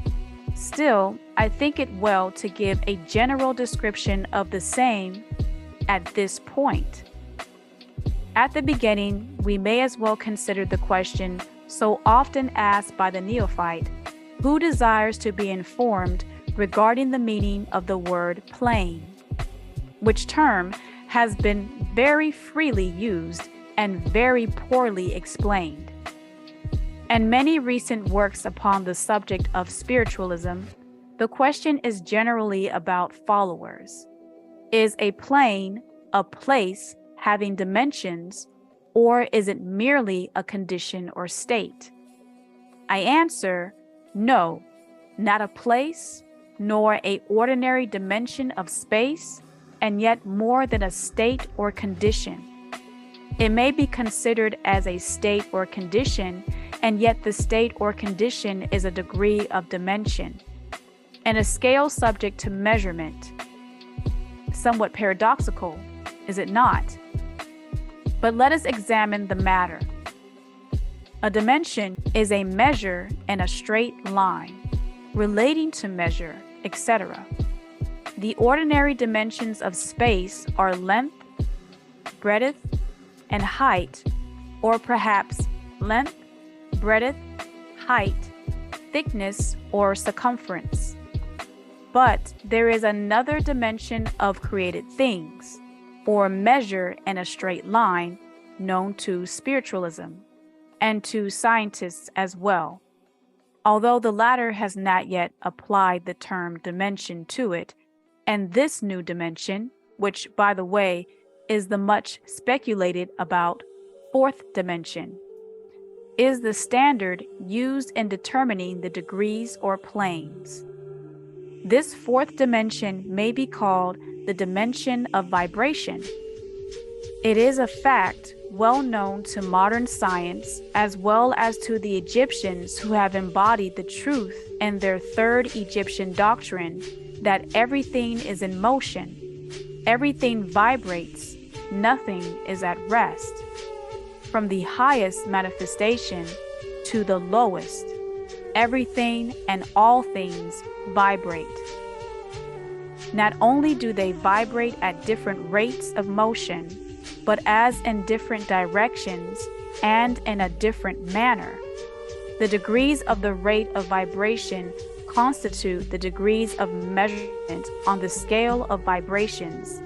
still, I think it well to give a general description of the same at this point. At the beginning, we may as well consider the question so often asked by the neophyte, who desires to be informed regarding the meaning of the word plane, which term has been very freely used and very poorly explained. In many recent works upon the subject of spiritualism, the question is generally about followers. Is a plane a place having dimensions, or is it merely a condition or state? I answer, no, not a place, nor an ordinary dimension of space, and yet more than a state or condition. It may be considered as a state or condition, and yet the state or condition is a degree of dimension, and a scale subject to measurement. Somewhat paradoxical, is it not? But let us examine the matter. A dimension is a measure in a straight line, relating to measure, etc. The ordinary dimensions of space are length, breadth, and height, or perhaps length, breadth, height, thickness, or circumference. But there is another dimension of created things, or measure in a straight line, known to spiritualism, and to scientists as well, although the latter has not yet applied the term dimension to it, and this new dimension, which, by the way, is the much speculated about fourth dimension, is the standard used in determining the degrees or planes. This fourth dimension may be called the dimension of vibration. It is a fact well known to modern science as well as to the Egyptians who have embodied the truth in their third Egyptian doctrine that everything is in motion, everything vibrates, nothing is at rest. From the highest manifestation to the lowest, everything and all things vibrate. Not only do they vibrate at different rates of motion, but as in different directions and in a different manner. The degrees of the rate of vibration constitute the degrees of measurement on the scale of vibrations.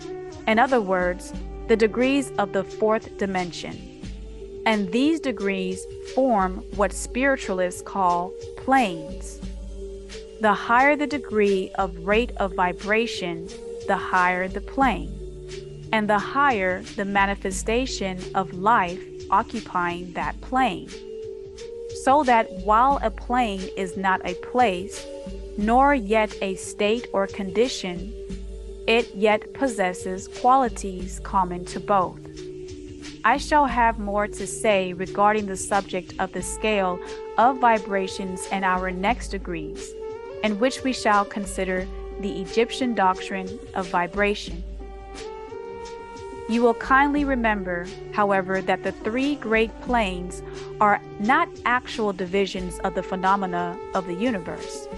In other words, the degrees of the fourth dimension. And these degrees form what spiritualists call planes. The higher the degree of rate of vibration, the higher the plane, and the higher the manifestation of life occupying that plane. So that while a plane is not a place, nor yet a state or condition, it yet possesses qualities common to both. I shall have more to say regarding the subject of the scale of vibrations in our next degrees, in which we shall consider the Egyptian doctrine of vibration. You will kindly remember, however, that the three great planes are not actual divisions of the phenomena of the universe,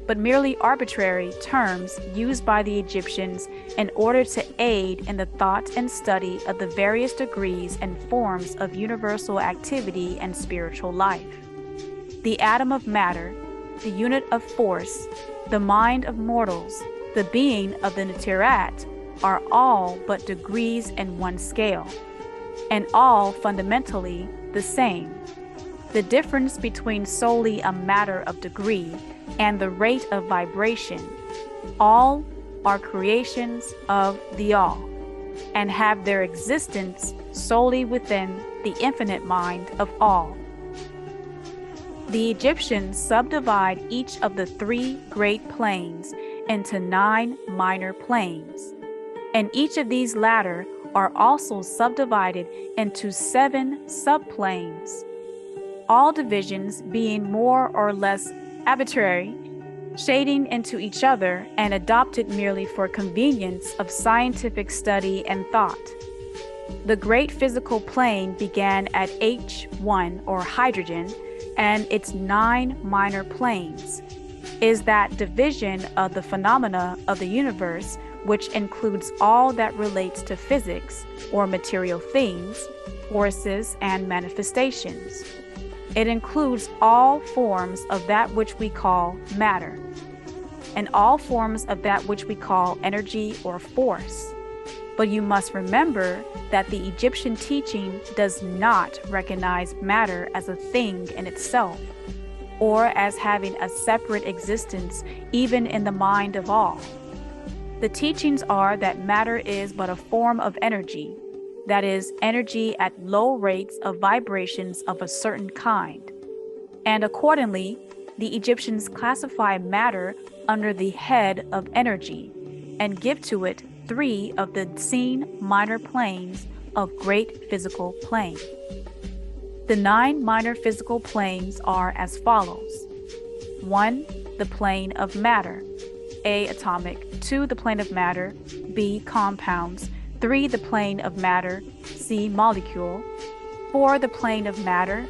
but merely arbitrary terms used by the Egyptians in order to aid in the thought and study of the various degrees and forms of universal activity and spiritual life. The atom of matter, the unit of force, the mind of mortals, the being of the Netirat, are all but degrees in one scale, and all fundamentally the same. The difference between solely a matter of degree and the rate of vibration, all are creations of the all, and have their existence solely within the infinite mind of all. The Egyptians subdivide each of the three great planes into 9 minor planes, and each of these latter are also subdivided into 7 subplanes, all divisions being more or less arbitrary, shading into each other and adopted merely for convenience of scientific study and thought. The great physical plane began at H1 or hydrogen, and its 9 minor planes is that division of the phenomena of the universe which includes all that relates to physics or material things, forces, and manifestations. It includes all forms of that which we call matter, and all forms of that which we call energy or force. But you must remember that the Egyptian teaching does not recognize matter as a thing in itself, or as having a separate existence even in the mind of all. The teachings are that matter is but a form of energy, that is, energy at low rates of vibrations of a certain kind. And accordingly, the Egyptians classify matter under the head of energy and give to it 3 of the seen minor planes of great physical plane. The 9 minor physical planes are as follows: 1. The plane of matter, A. Atomic, 2. The plane of matter, B. Compounds, 3. The plane of matter, C. Molecule, 4. The plane of matter,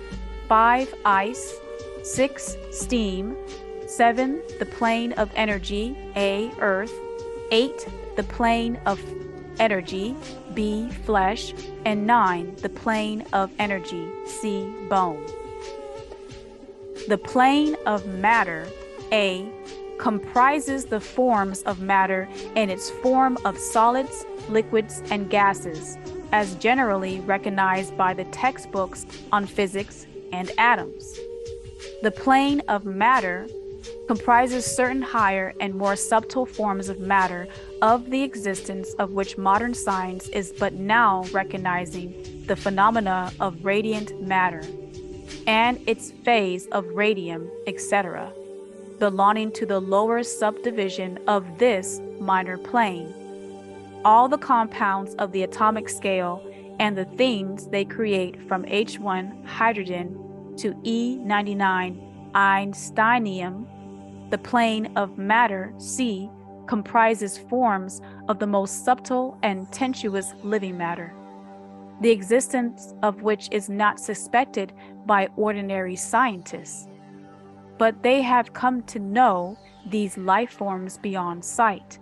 5. Ice, 6. Steam, 7. The plane of energy, A. Earth, 8. The plane of energy, B. Flesh, and 9. The plane of energy, C. Bone. The plane of matter, A, comprises the forms of matter in its form of solids, liquids, and gases, as generally recognized by the textbooks on physics and atoms. The plane of matter comprises certain higher and more subtle forms of matter, of the existence of which modern science is but now recognizing the phenomena of radiant matter and its phase of radium, etc., belonging to the lower subdivision of this minor plane. All the compounds of the atomic scale and the things they create from H1 hydrogen to E99 Einsteinium, the plane of matter, C, comprises forms of the most subtle and tenuous living matter, the existence of which is not suspected by ordinary scientists, but they have come to know these life forms beyond sight.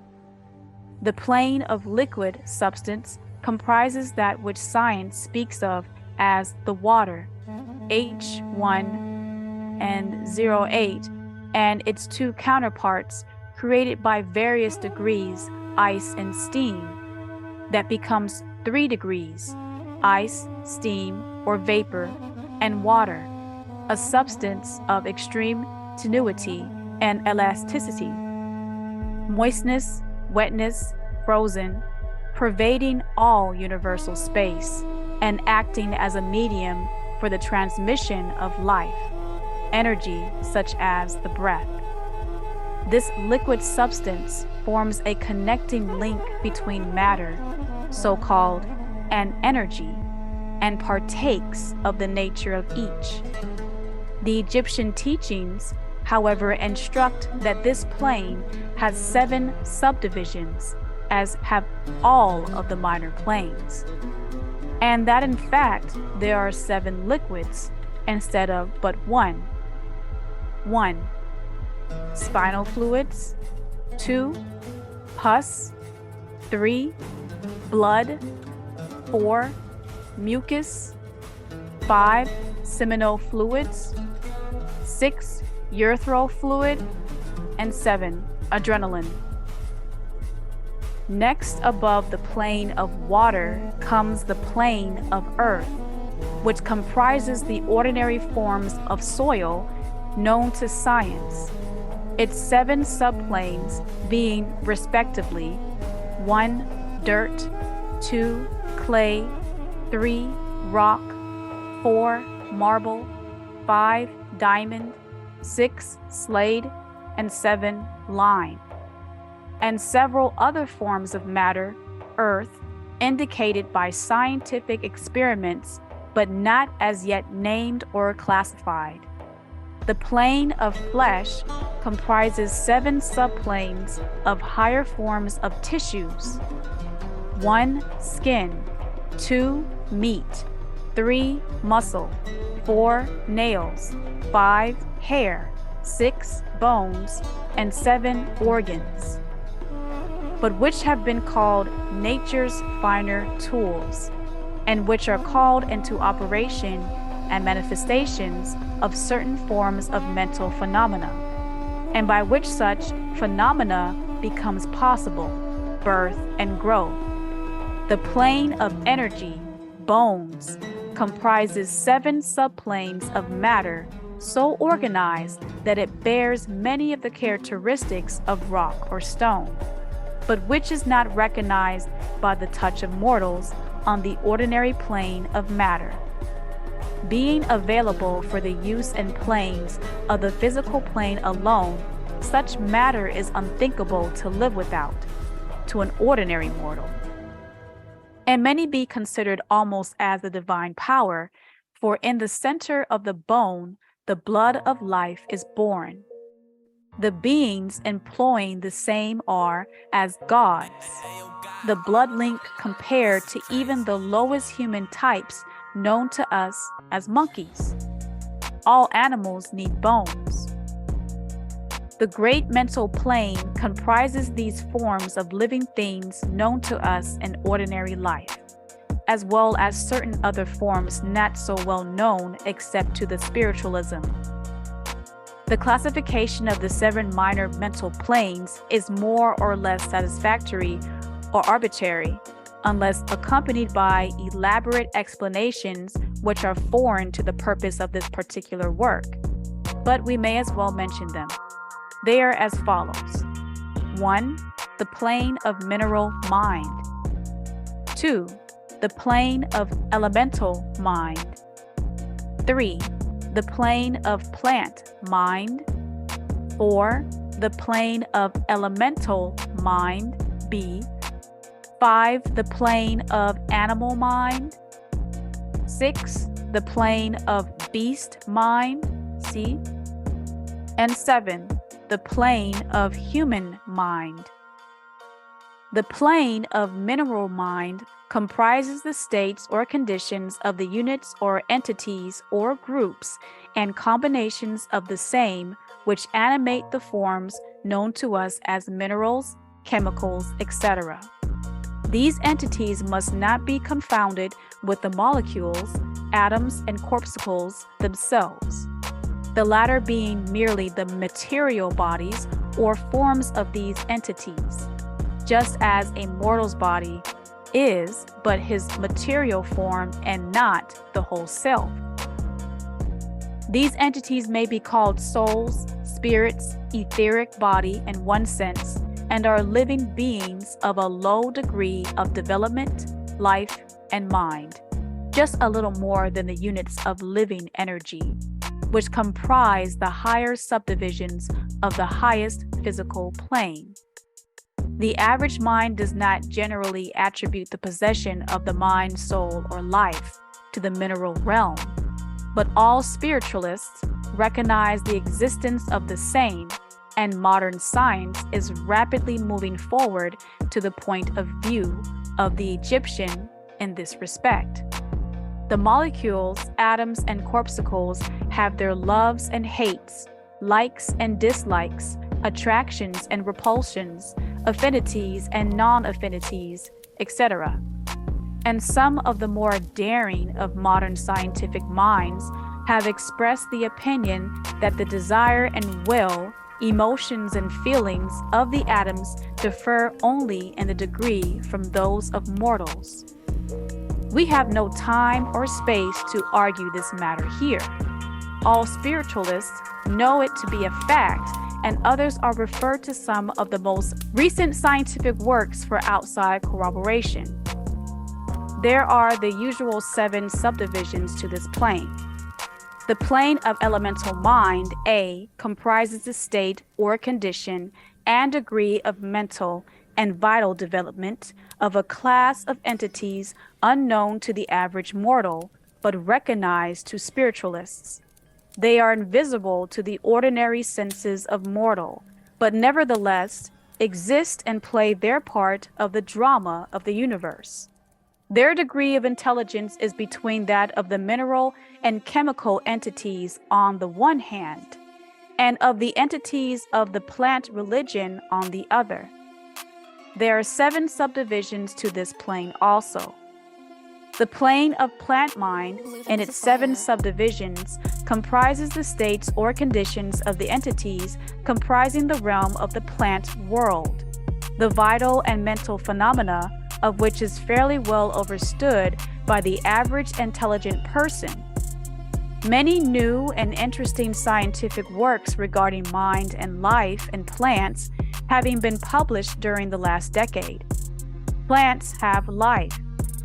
The plane of liquid substance comprises that which science speaks of as the water, H1 and 08, and its two counterparts created by various degrees, ice and steam, that becomes 3 degrees, ice, steam, or vapor, and water, a substance of extreme tenuity and elasticity, moistness, wetness, frozen, pervading all universal space and acting as a medium for the transmission of life, energy such as the breath. This liquid substance forms a connecting link between matter, so-called, and energy, and partakes of the nature of each. The Egyptian teachings, however, instruct that this plane has 7 subdivisions, as have all of the minor planes, and that in fact there are 7 liquids instead of but 1. 1. Spinal fluids. 2. Pus. 3. Blood. 4. Mucus. 5. Seminal fluids. 6. Urethral fluid. And 7. Adrenaline. Next above the plane of water comes the plane of earth, which comprises the ordinary forms of soil known to science, its 7 subplanes being respectively 1. Dirt, 2. Clay, 3. Rock, 4. Marble, 5. Diamond, 6. Slate, and 7. Lime, and several other forms of matter, earth, indicated by scientific experiments, but not as yet named or classified. The plane of flesh comprises 7 subplanes of higher forms of tissues. 1. Skin. 2. Meat. 3. Muscle. 4. Nails. 5. Hair. 6. Bones. And 7. Organs, but which have been called nature's finer tools, and which are called into operation and manifestations of certain forms of mental phenomena, and by which such phenomena becomes possible, birth and growth. The plane of energy, bones, comprises 7 subplanes of matter so organized that it bears many of the characteristics of rock or stone, but which is not recognized by the touch of mortals on the ordinary plane of matter. Being available for the use and planes of the physical plane alone, such matter is unthinkable to live without, to an ordinary mortal. And many be considered almost as the divine power, for in the center of the bone, the blood of life is born. The beings employing the same are as gods, the blood link compared to even the lowest human types known to us as monkeys. All animals need bones. The great mental plane comprises these forms of living things known to us in ordinary life, as well as certain other forms not so well known except to the spiritualism. The classification of the 7 minor mental planes is more or less satisfactory or arbitrary, unless accompanied by elaborate explanations which are foreign to the purpose of this particular work. But we may as well mention them. They are as follows. 1. The plane of mineral mind. 2. The plane of elemental mind. 3. The plane of plant mind. 4. The plane of elemental mind, B. 5. The plane of animal mind. 6. The plane of beast mind, C. And 7. The plane of human mind. The plane of mineral mind comprises the states or conditions of the units or entities or groups and combinations of the same which animate the forms known to us as minerals, chemicals, etc. These entities must not be confounded with the molecules, atoms, and corpuscles themselves, the latter being merely the material bodies or forms of these entities, just as a mortal's body is but his material form and not the whole self. These entities may be called souls, spirits, etheric body in one sense, and are living beings of a low degree of development, life, and mind, just a little more than the units of living energy, which comprise the higher subdivisions of the highest physical plane. The average mind does not generally attribute the possession of the mind, soul, or life to the mineral realm, but all spiritualists recognize the existence of the same, and modern science is rapidly moving forward to the point of view of the Egyptian in this respect. The molecules, atoms, and corpuscles have their loves and hates, likes and dislikes, attractions and repulsions, affinities and non-affinities, etc. And some of the more daring of modern scientific minds have expressed the opinion that the desire and will, emotions and feelings of the atoms differ only in the degree from those of mortals. We have no time or space to argue this matter here. All spiritualists know it to be a fact, and others are referred to some of the most recent scientific works for outside corroboration. There are the usual 7 subdivisions to this plane. The plane of elemental mind, A, comprises the state or condition and degree of mental and vital development of a class of entities unknown to the average mortal, but recognized to spiritualists. They are invisible to the ordinary senses of mortal, but nevertheless exist and play their part of the drama of the universe. Their degree of intelligence is between that of the mineral and chemical entities on the one hand, and of the entities of the plant religion on the other. There are 7 subdivisions to this plane also. The plane of plant mind and its 7 subdivisions comprises the states or conditions of the entities comprising the realm of the plant world, the vital and mental phenomena of which is fairly well understood by the average intelligent person. Many new and interesting scientific works regarding mind and life in plants having been published during the last decade. Plants have life,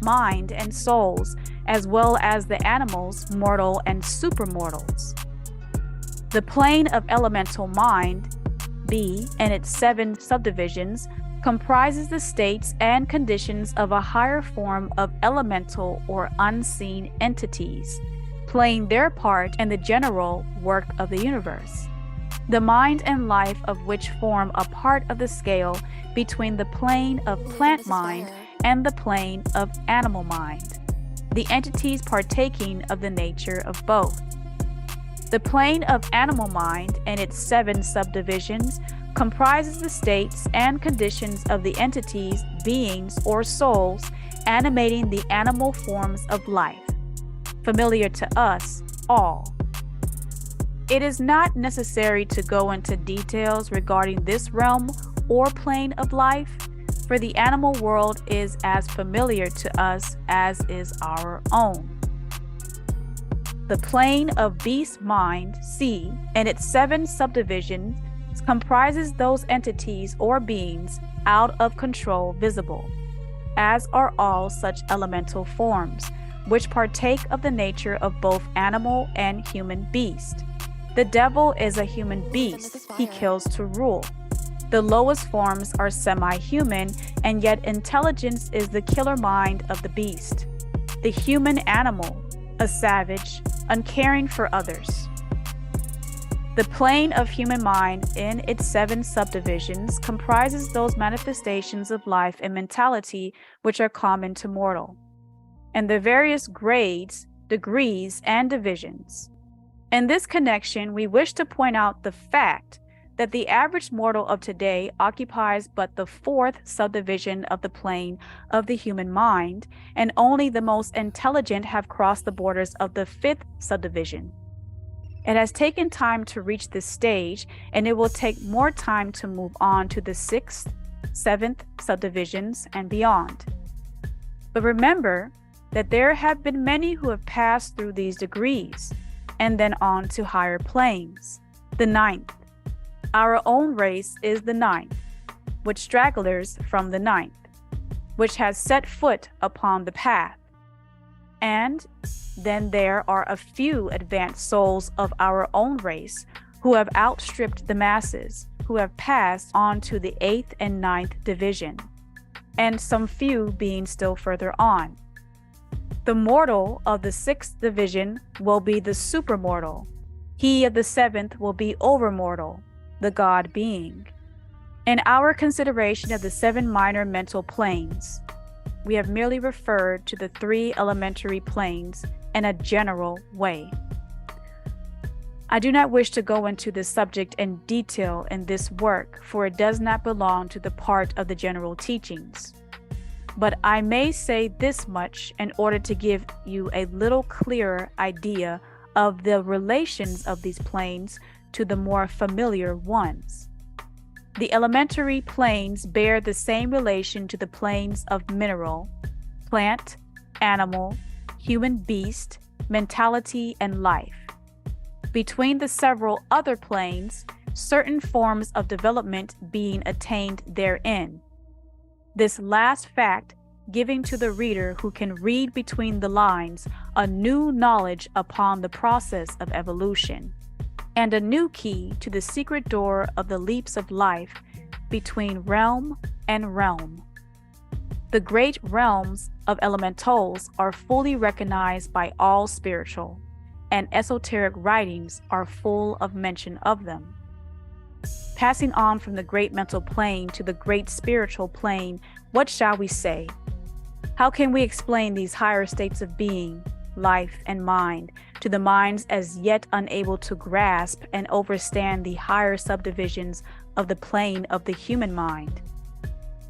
mind, and souls, as well as the animals, mortal and supermortals. The plane of elemental mind, B, and its 7 subdivisions, comprises the states and conditions of a higher form of elemental or unseen entities, playing their part in the general work of the universe. The mind and life of which form a part of the scale between the plane of plant mind and the plane of animal mind, the entities partaking of the nature of both. The plane of animal mind and its 7 subdivisions comprises the states and conditions of the entities, beings, or souls animating the animal forms of life, familiar to us all. It is not necessary to go into details regarding this realm or plane of life, for the animal world is as familiar to us as is our own. The plane of beast mind, C, and its 7 subdivisions comprises those entities or beings out of control visible, as are all such elemental forms, which partake of the nature of both animal and human beast. The devil is a human beast, he kills to rule. The lowest forms are semi-human, and yet intelligence is the killer mind of the beast. The human animal, a savage, uncaring for others. The plane of human mind in its 7 subdivisions comprises those manifestations of life and mentality which are common to mortal, and the various grades, degrees, and divisions. In this connection, we wish to point out the fact that the average mortal of today occupies but the fourth subdivision of the plane of the human mind, and only the most intelligent have crossed the borders of the fifth subdivision. It has taken time to reach this stage, and it will take more time to move on to the sixth, seventh subdivisions and beyond. But remember that there have been many who have passed through these degrees and then on to higher planes, the ninth. Our own race is the ninth, with stragglers from the ninth, which has set foot upon the path. And then there are a few advanced souls of our own race who have outstripped the masses, who have passed on to the eighth and ninth division, and some few being still further on. The mortal of the sixth division will be the supermortal. He of the seventh will be overmortal, the God being. In our consideration of the 7 minor mental planes, we have merely referred to the 3 elementary planes in a general way. I do not wish to go into this subject in detail in this work, for it does not belong to the part of the general teachings. But I may say this much in order to give you a little clearer idea of the relations of these planes to the more familiar ones. The elementary planes bear the same relation to the planes of mineral, plant, animal, human beast, mentality, and life. Between the several other planes, certain forms of development being attained therein. This last fact giving to the reader who can read between the lines a new knowledge upon the process of evolution, and a new key to the secret door of the leaps of life between realm and realm. The great realms of elementals are fully recognized by all spiritual, and esoteric writings are full of mention of them. Passing on from the great mental plane to the great spiritual plane, what shall we say? How can we explain these higher states of being, life, and mind to the minds as yet unable to grasp and overstand the higher subdivisions of the plane of the human mind?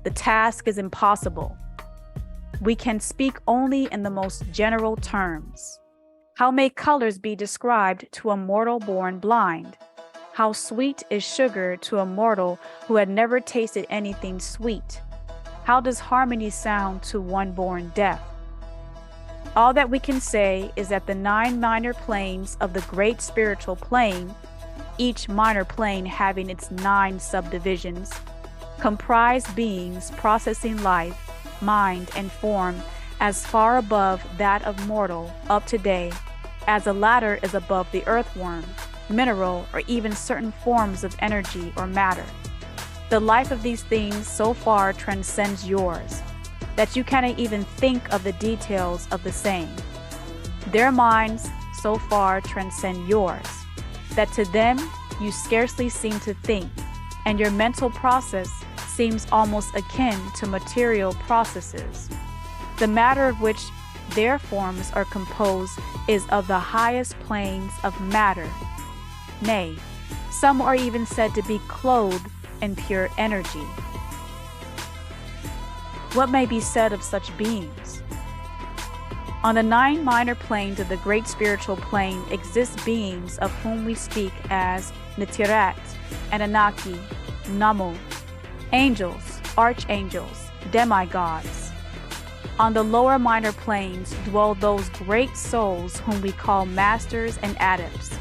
The task is impossible. We can speak only in the most general terms. How may colors be described to a mortal born blind? How sweet is sugar to a mortal who had never tasted anything sweet? How does harmony sound to one born deaf? All that we can say is that the 9 minor planes of the great spiritual plane, each minor plane having its 9 subdivisions, comprise beings processing life, mind, and form as far above that of mortal up to day as the latter is above the earthworm, mineral, or even certain forms of energy or matter. The life of these things so far transcends yours that you cannot even think of the details of the same. Their minds so far transcend yours that to them you scarcely seem to think, and your mental process seems almost akin to material processes. The matter of which their forms are composed is of the highest planes of matter. Nay, some are even said to be clothed in pure energy. What may be said of such beings? On the 9 minor planes of the great spiritual plane exist beings of whom we speak as Nitirat, Anunnaki, Namu, angels, archangels, demigods. On the lower minor planes dwell those great souls whom we call masters and adepts.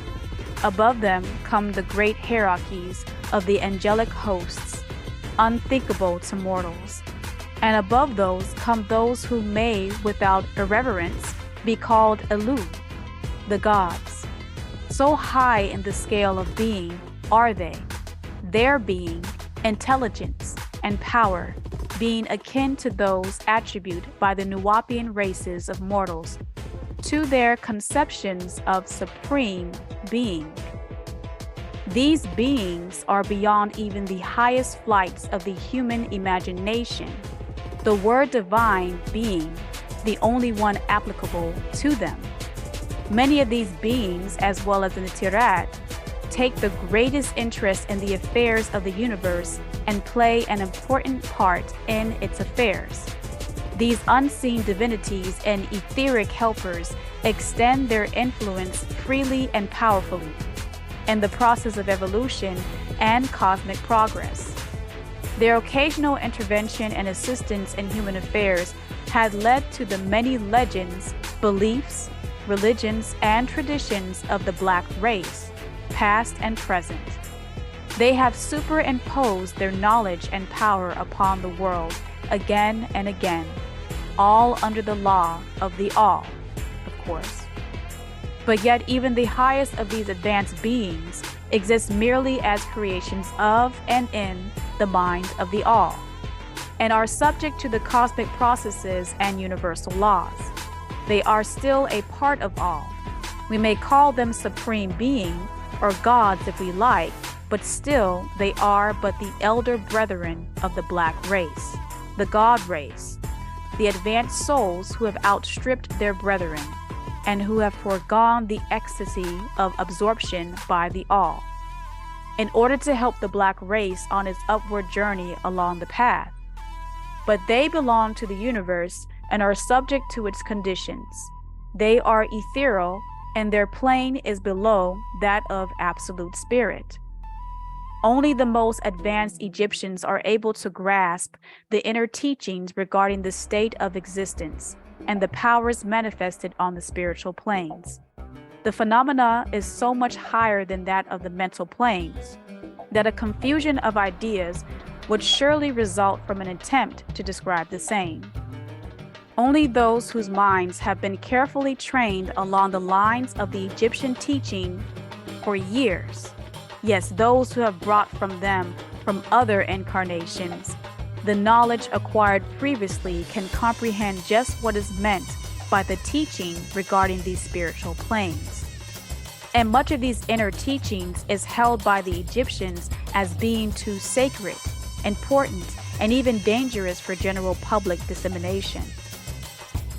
Above them come the great hierarchies of the angelic hosts, unthinkable to mortals. And above those come those who may, without irreverence, be called Elu, the gods. So high in the scale of being are they, their being, intelligence, and power being akin to those attributed by the Nuwapian races of mortals to their conceptions of supreme being. These beings are beyond even the highest flights of the human imagination, the word divine being the only one applicable to them. Many of these beings, as well as the Nitirat, take the greatest interest in the affairs of the universe and play an important part in its affairs. These unseen divinities and etheric helpers extend their influence freely and powerfully in the process of evolution and cosmic progress. Their occasional intervention and assistance in human affairs has led to the many legends, beliefs, religions, and traditions of the Black race, past and present. They have superimposed their knowledge and power upon the world again and again, all under the law of the All, of course. But yet even the highest of these advanced beings exist merely as creations of and in the mind of the All, and are subject to the cosmic processes and universal laws. They are still a part of all. We may call them supreme being or gods if we like, but still they are but the elder brethren of the Black race, the God race, the advanced souls who have outstripped their brethren and who have foregone the ecstasy of absorption by the All, in order to help the Black race on its upward journey along the path. But they belong to the universe and are subject to its conditions. They are ethereal, and their plane is below that of absolute spirit. Only the most advanced Egyptians are able to grasp the inner teachings regarding the state of existence and the powers manifested on the spiritual planes. The phenomena is so much higher than that of the mental planes that a confusion of ideas would surely result from an attempt to describe the same. Only those whose minds have been carefully trained along the lines of the Egyptian teaching for years, yes, those who have brought from them from other incarnations, the knowledge acquired previously can comprehend just what is meant by the teaching regarding these spiritual planes. And much of these inner teachings is held by the Egyptians as being too sacred, important, and even dangerous for general public dissemination.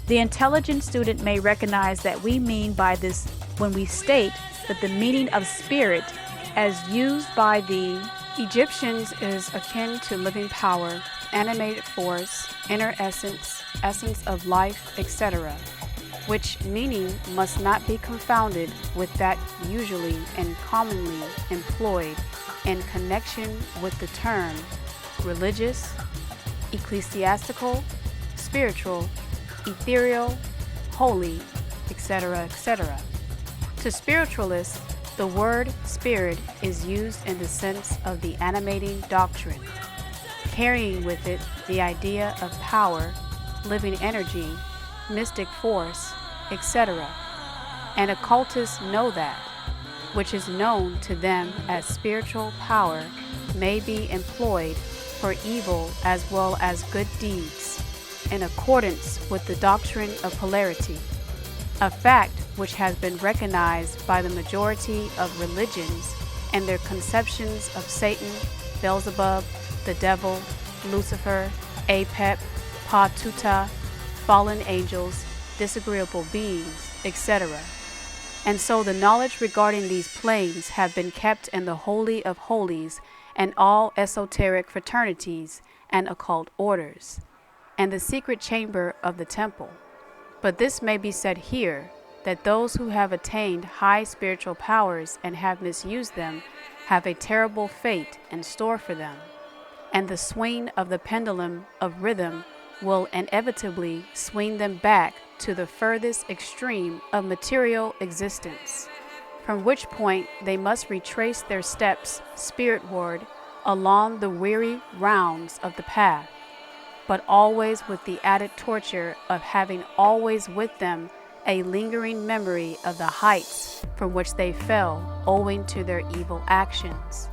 The intelligent student may recognize that we mean by this when we state that the meaning of spirit as used by the Egyptians is akin to living power, animated force, inner essence, essence of life, etc., which meaning must not be confounded with that usually and commonly employed in connection with the term religious, ecclesiastical, spiritual, ethereal, holy, etc., etc. To spiritualists, the word spirit is used in the sense of the animating doctrine, carrying with it the idea of power, living energy, mystic force, etc. And occultists know that, which is known to them as spiritual power may be employed for evil as well as good deeds, in accordance with the doctrine of polarity, a fact which has been recognized by the majority of religions and their conceptions of Satan, Beelzebub, the devil, Lucifer, Apep, Pa-Tuta, fallen angels, disagreeable beings, etc. And so the knowledge regarding these planes have been kept in the Holy of Holies and all esoteric fraternities and occult orders, and the secret chamber of the temple. But this may be said here, that those who have attained high spiritual powers and have misused them have a terrible fate in store for them, and the swing of the pendulum of rhythm will inevitably swing them back to the furthest extreme of material existence, from which point they must retrace their steps spiritward along the weary rounds of the path, but always with the added torture of having always with them a lingering memory of the heights from which they fell owing to their evil actions.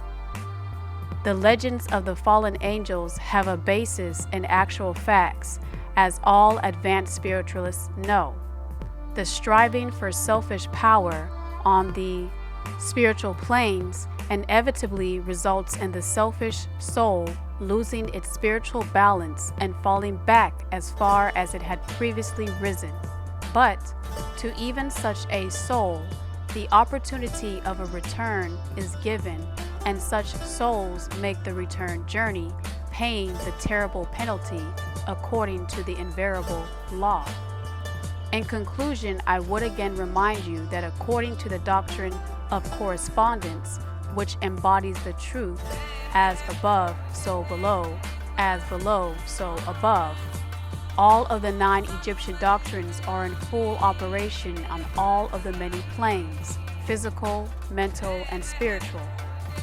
The legends of the fallen angels have a basis in actual facts, as all advanced spiritualists know. The striving for selfish power on the spiritual planes inevitably results in the selfish soul losing its spiritual balance and falling back as far as it had previously risen. But to even such a soul, the opportunity of a return is given, and such souls make the return journey, paying the terrible penalty according to the invariable law. In conclusion, I would again remind you that according to the doctrine of correspondence, which embodies the truth, as above, so below, as below, so above, all of the 9 Egyptian doctrines are in full operation on all of the many planes, physical, mental, and spiritual.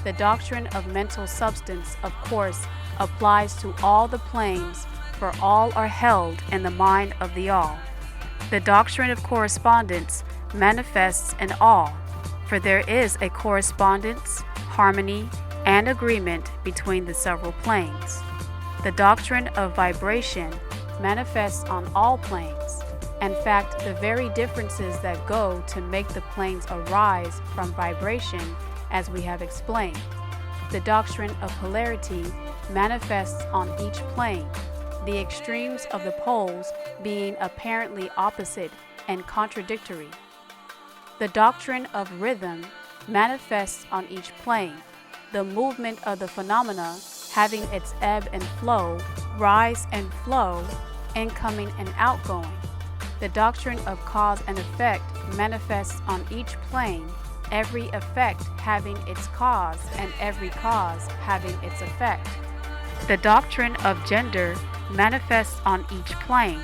The doctrine of mental substance, of course, applies to all the planes, for all are held in the mind of the all. The doctrine of correspondence manifests in all, for there is a correspondence, harmony, and agreement between the several planes. The doctrine of vibration manifests on all planes. In fact, the very differences that go to make the planes arise from vibration, as we have explained. The doctrine of polarity manifests on each plane, the extremes of the poles being apparently opposite and contradictory. The doctrine of rhythm manifests on each plane, the movement of the phenomena having its ebb and flow, rise and flow, incoming and outgoing. The doctrine of cause and effect manifests on each plane, every effect having its cause and every cause having its effect. The doctrine of gender manifests on each plane,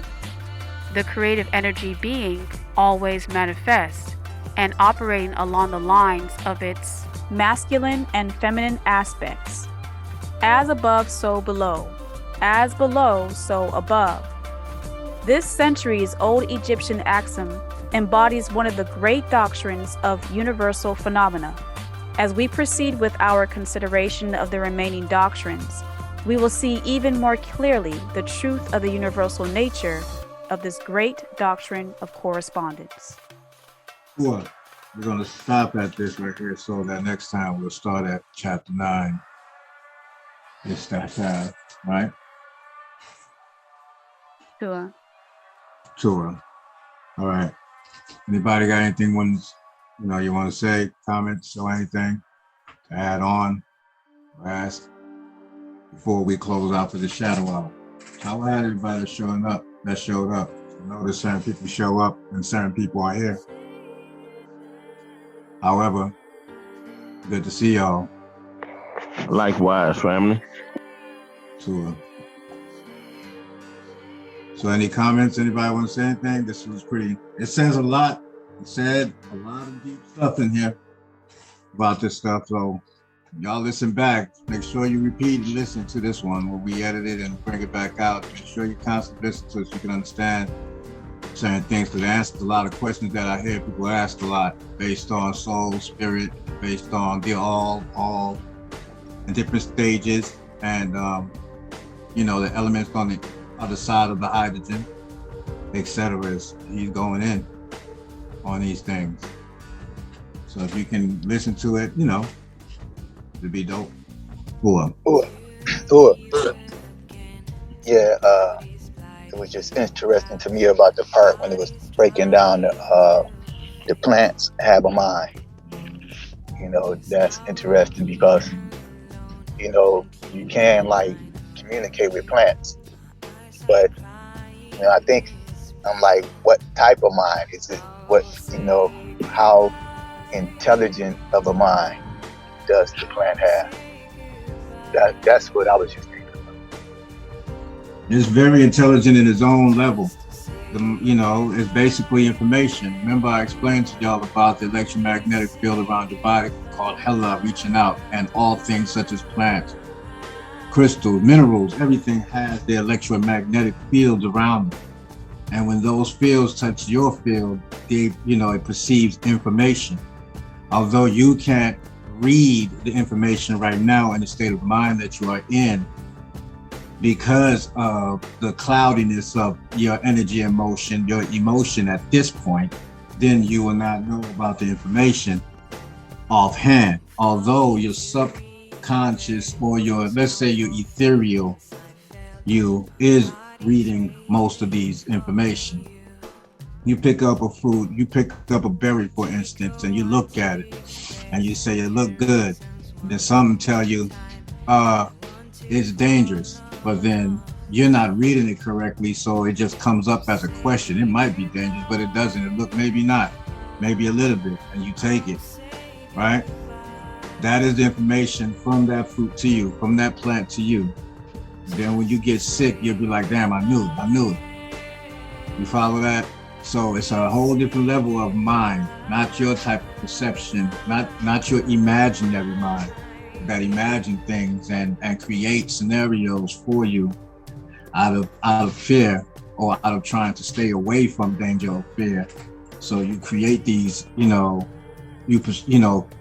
the creative energy being always manifest and operating along the lines of its masculine and feminine aspects. As above, so below. As below, so above. This centuries-old Egyptian axiom embodies one of the great doctrines of universal phenomena. As we proceed with our consideration of the remaining doctrines, we will see even more clearly the truth of the universal nature of this great doctrine of correspondence. Well, we're going to stop at this right here so that next time we'll start at chapter 9. It's that time, right? Sure. Sure. All right. Anybody got anything you want to say, comments or anything to add on or ask before we close out for the shadow hour? How had everybody that showed up? I know that certain people show up and certain people are here. However, good to see y'all. Likewise, family. Sure. So any comments? Anybody want to say anything? This was it says a lot. It said a lot of deep stuff in here about this stuff. So y'all listen back. Make sure you repeat and listen to this one when we edit it and bring it back out. Make sure you constantly listen to it so you can understand certain things, because it answers a lot of questions that I hear people ask a lot based on soul, spirit, based on the all in different stages, and the elements on the other side of the hydrogen, etc. He's going in on these things. So if you can listen to it, it'd be dope. Cool. Yeah, it was just interesting to me about the part when it was breaking down the plants have a mind. That's interesting because you can communicate with plants, but I think I'm like, what type of mind is it? What how intelligent of a mind does the plant have? That's what I was just thinking about. It's very intelligent in its own level. It's basically information. Remember, I explained to y'all about the electromagnetic field around your body called Hela reaching out, and all things such as plants, crystals, minerals, everything has the electromagnetic fields around them. And when those fields touch your field, it perceives information. Although you can't read the information right now in the state of mind that you are in, because of the cloudiness of your energy and motion, your emotion at this point, then you will not know about the information offhand. Although your subconscious or let's say your ethereal you is reading most of these information. You pick up a fruit, you pick up a berry, for instance, and you look at it and you say it look good. Then some tell you, it's dangerous, but then you're not reading it correctly, so it just comes up as a question. It might be dangerous, but it doesn't. It look, maybe not, maybe a little bit, and you take it, right? That is the information from that fruit to you, from that plant to you. Then when you get sick, you'll be like, damn, I knew it. You follow that? So it's a whole different level of mind, not your type of perception, not your imaginary mind that imagine things and create scenarios for you out of fear or out of trying to stay away from danger or fear. So you create these,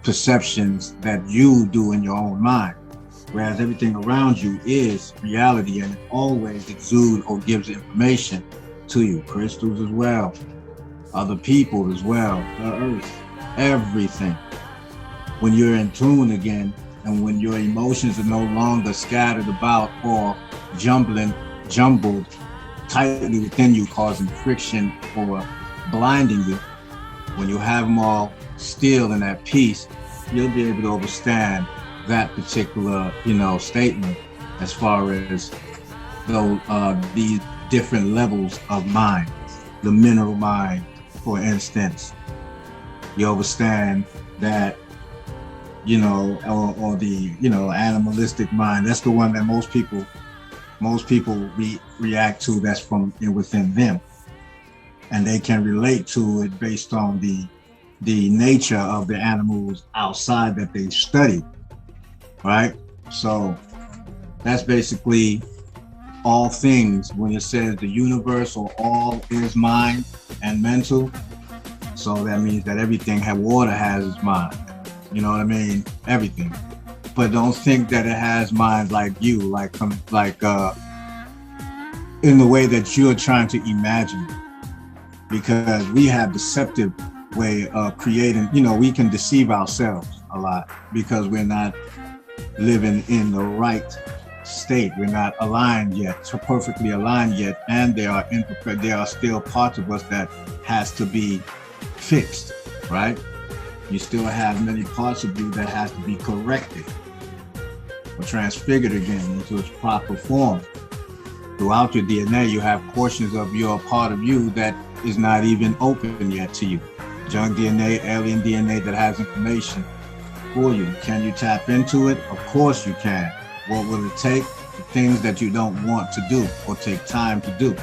perceptions that you do in your own mind, whereas everything around you is reality, and it always exudes or gives information to you. Crystals as well, other people as well, the earth, everything. When you're in tune again, and when your emotions are no longer scattered about or jumbled tightly within you, causing friction or blinding you, when you have them all still in that peace, you'll be able to understand that particular, statement as far as these different levels of mind. The mineral mind, for instance, you understand that, or the, animalistic mind. That's the one that most people react to. That's from within them, and they can relate to it based on the nature of the animals outside that they study, right? So that's basically all things when it says the universe or all is mind and mental. So that means that everything water has its mind. You know what I mean? Everything. But don't think that it has mind like you, like in the way that you're trying to imagine, because we have deceptive way of creating, we can deceive ourselves a lot because we're not living in the right state. We're not aligned yet, so perfectly aligned yet, and there are still parts of us that has to be fixed, right? You still have many parts of you that has to be corrected or transfigured again into its proper form. Throughout your DNA, you have portions of your part of you that is not even open yet to you. Junk DNA, alien DNA that has information for you. Can you tap into it? Of course you can. What will it take? The things that you don't want to do or take time to do.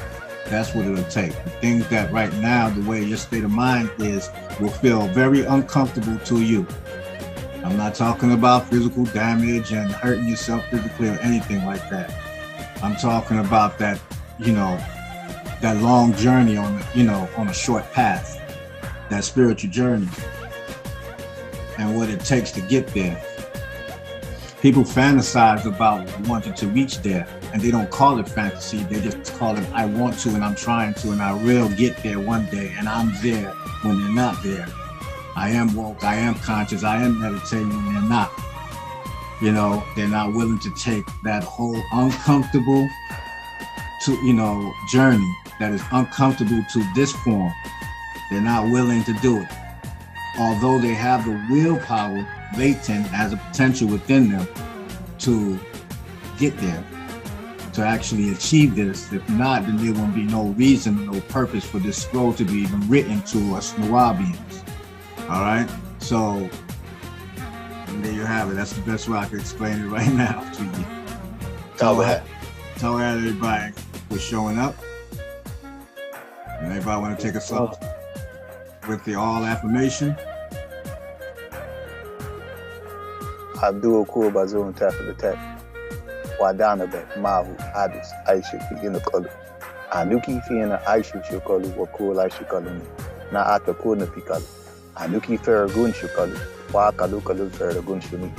That's what it'll take. The things that right now, the way your state of mind is, will feel very uncomfortable to you. I'm not talking about physical damage and hurting yourself physically or anything like that. I'm talking about that, that long journey on a short path, that spiritual journey, and what it takes to get there. People fantasize about wanting to reach there, and they don't call it fantasy. They just call it, I want to, and I'm trying to, and I will get there one day, and I'm there when they're not there. I am woke, I am conscious, I am meditating when they're not. They're not willing to take that whole uncomfortable journey that is uncomfortable to this form. They're not willing to do it. Although they have the willpower latent as a potential within them to get there, to actually achieve this. If not, then there won't be no reason, no purpose for this scroll to be even written to us Nubians. All right? So, and there you have it. That's the best way I can explain it right now to you. Tell everybody for showing up. And everybody want to take us off with the all affirmation. Abdul Kubazo and Tafatet. Wadana bet Mahu Hadis Aisha in the color. Anuki Fiena Aisha Shukolu Wakul Aisha Na Ata Kuna Pikal. Anuki Ferragun Shukalu. Wa Kalukalu Ferragun Shuni.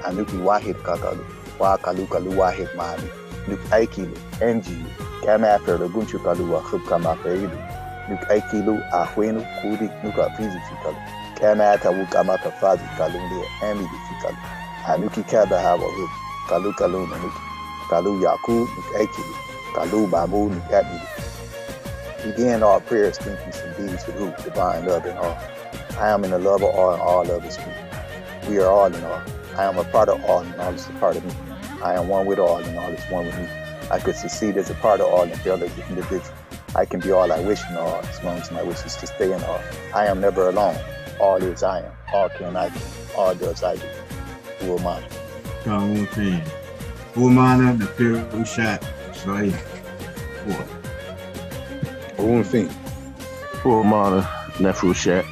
Anuki Wahid Kakalu. Wa Kalukalu Wahid Mahani. Nuk Aikilu, NG, Kama Ferragun Shukalu wa Hubkama Feridu. Nuk Aikilu Ahuenu Kudi Nuka Fizi Fikalu. Kama Wukama Fazi Kalundia Amidi Fikalu. Anuki Kaba Hawa Hub. Kalu Nanuki. Kalu Yaku Nuk Aikilu. Kalu Babu Nuk Atmi. Begin all prayers, thinkings, and deeds with who? Divine love and all. I am in the love of all, and all love is me. We are all in all. I am a part of all, and all is a part of me. I am one with all, and all is one with me. I could succeed as a part of all and fail as an individual. I can be all I wish in all, as long as my wish is to stay in all. I am never alone. All is I am. All can I do. All does I do. Who am I? Tehuti. Umana, the Tehuti shot. Slave. Who am I? Full Mana, Nefu Shat.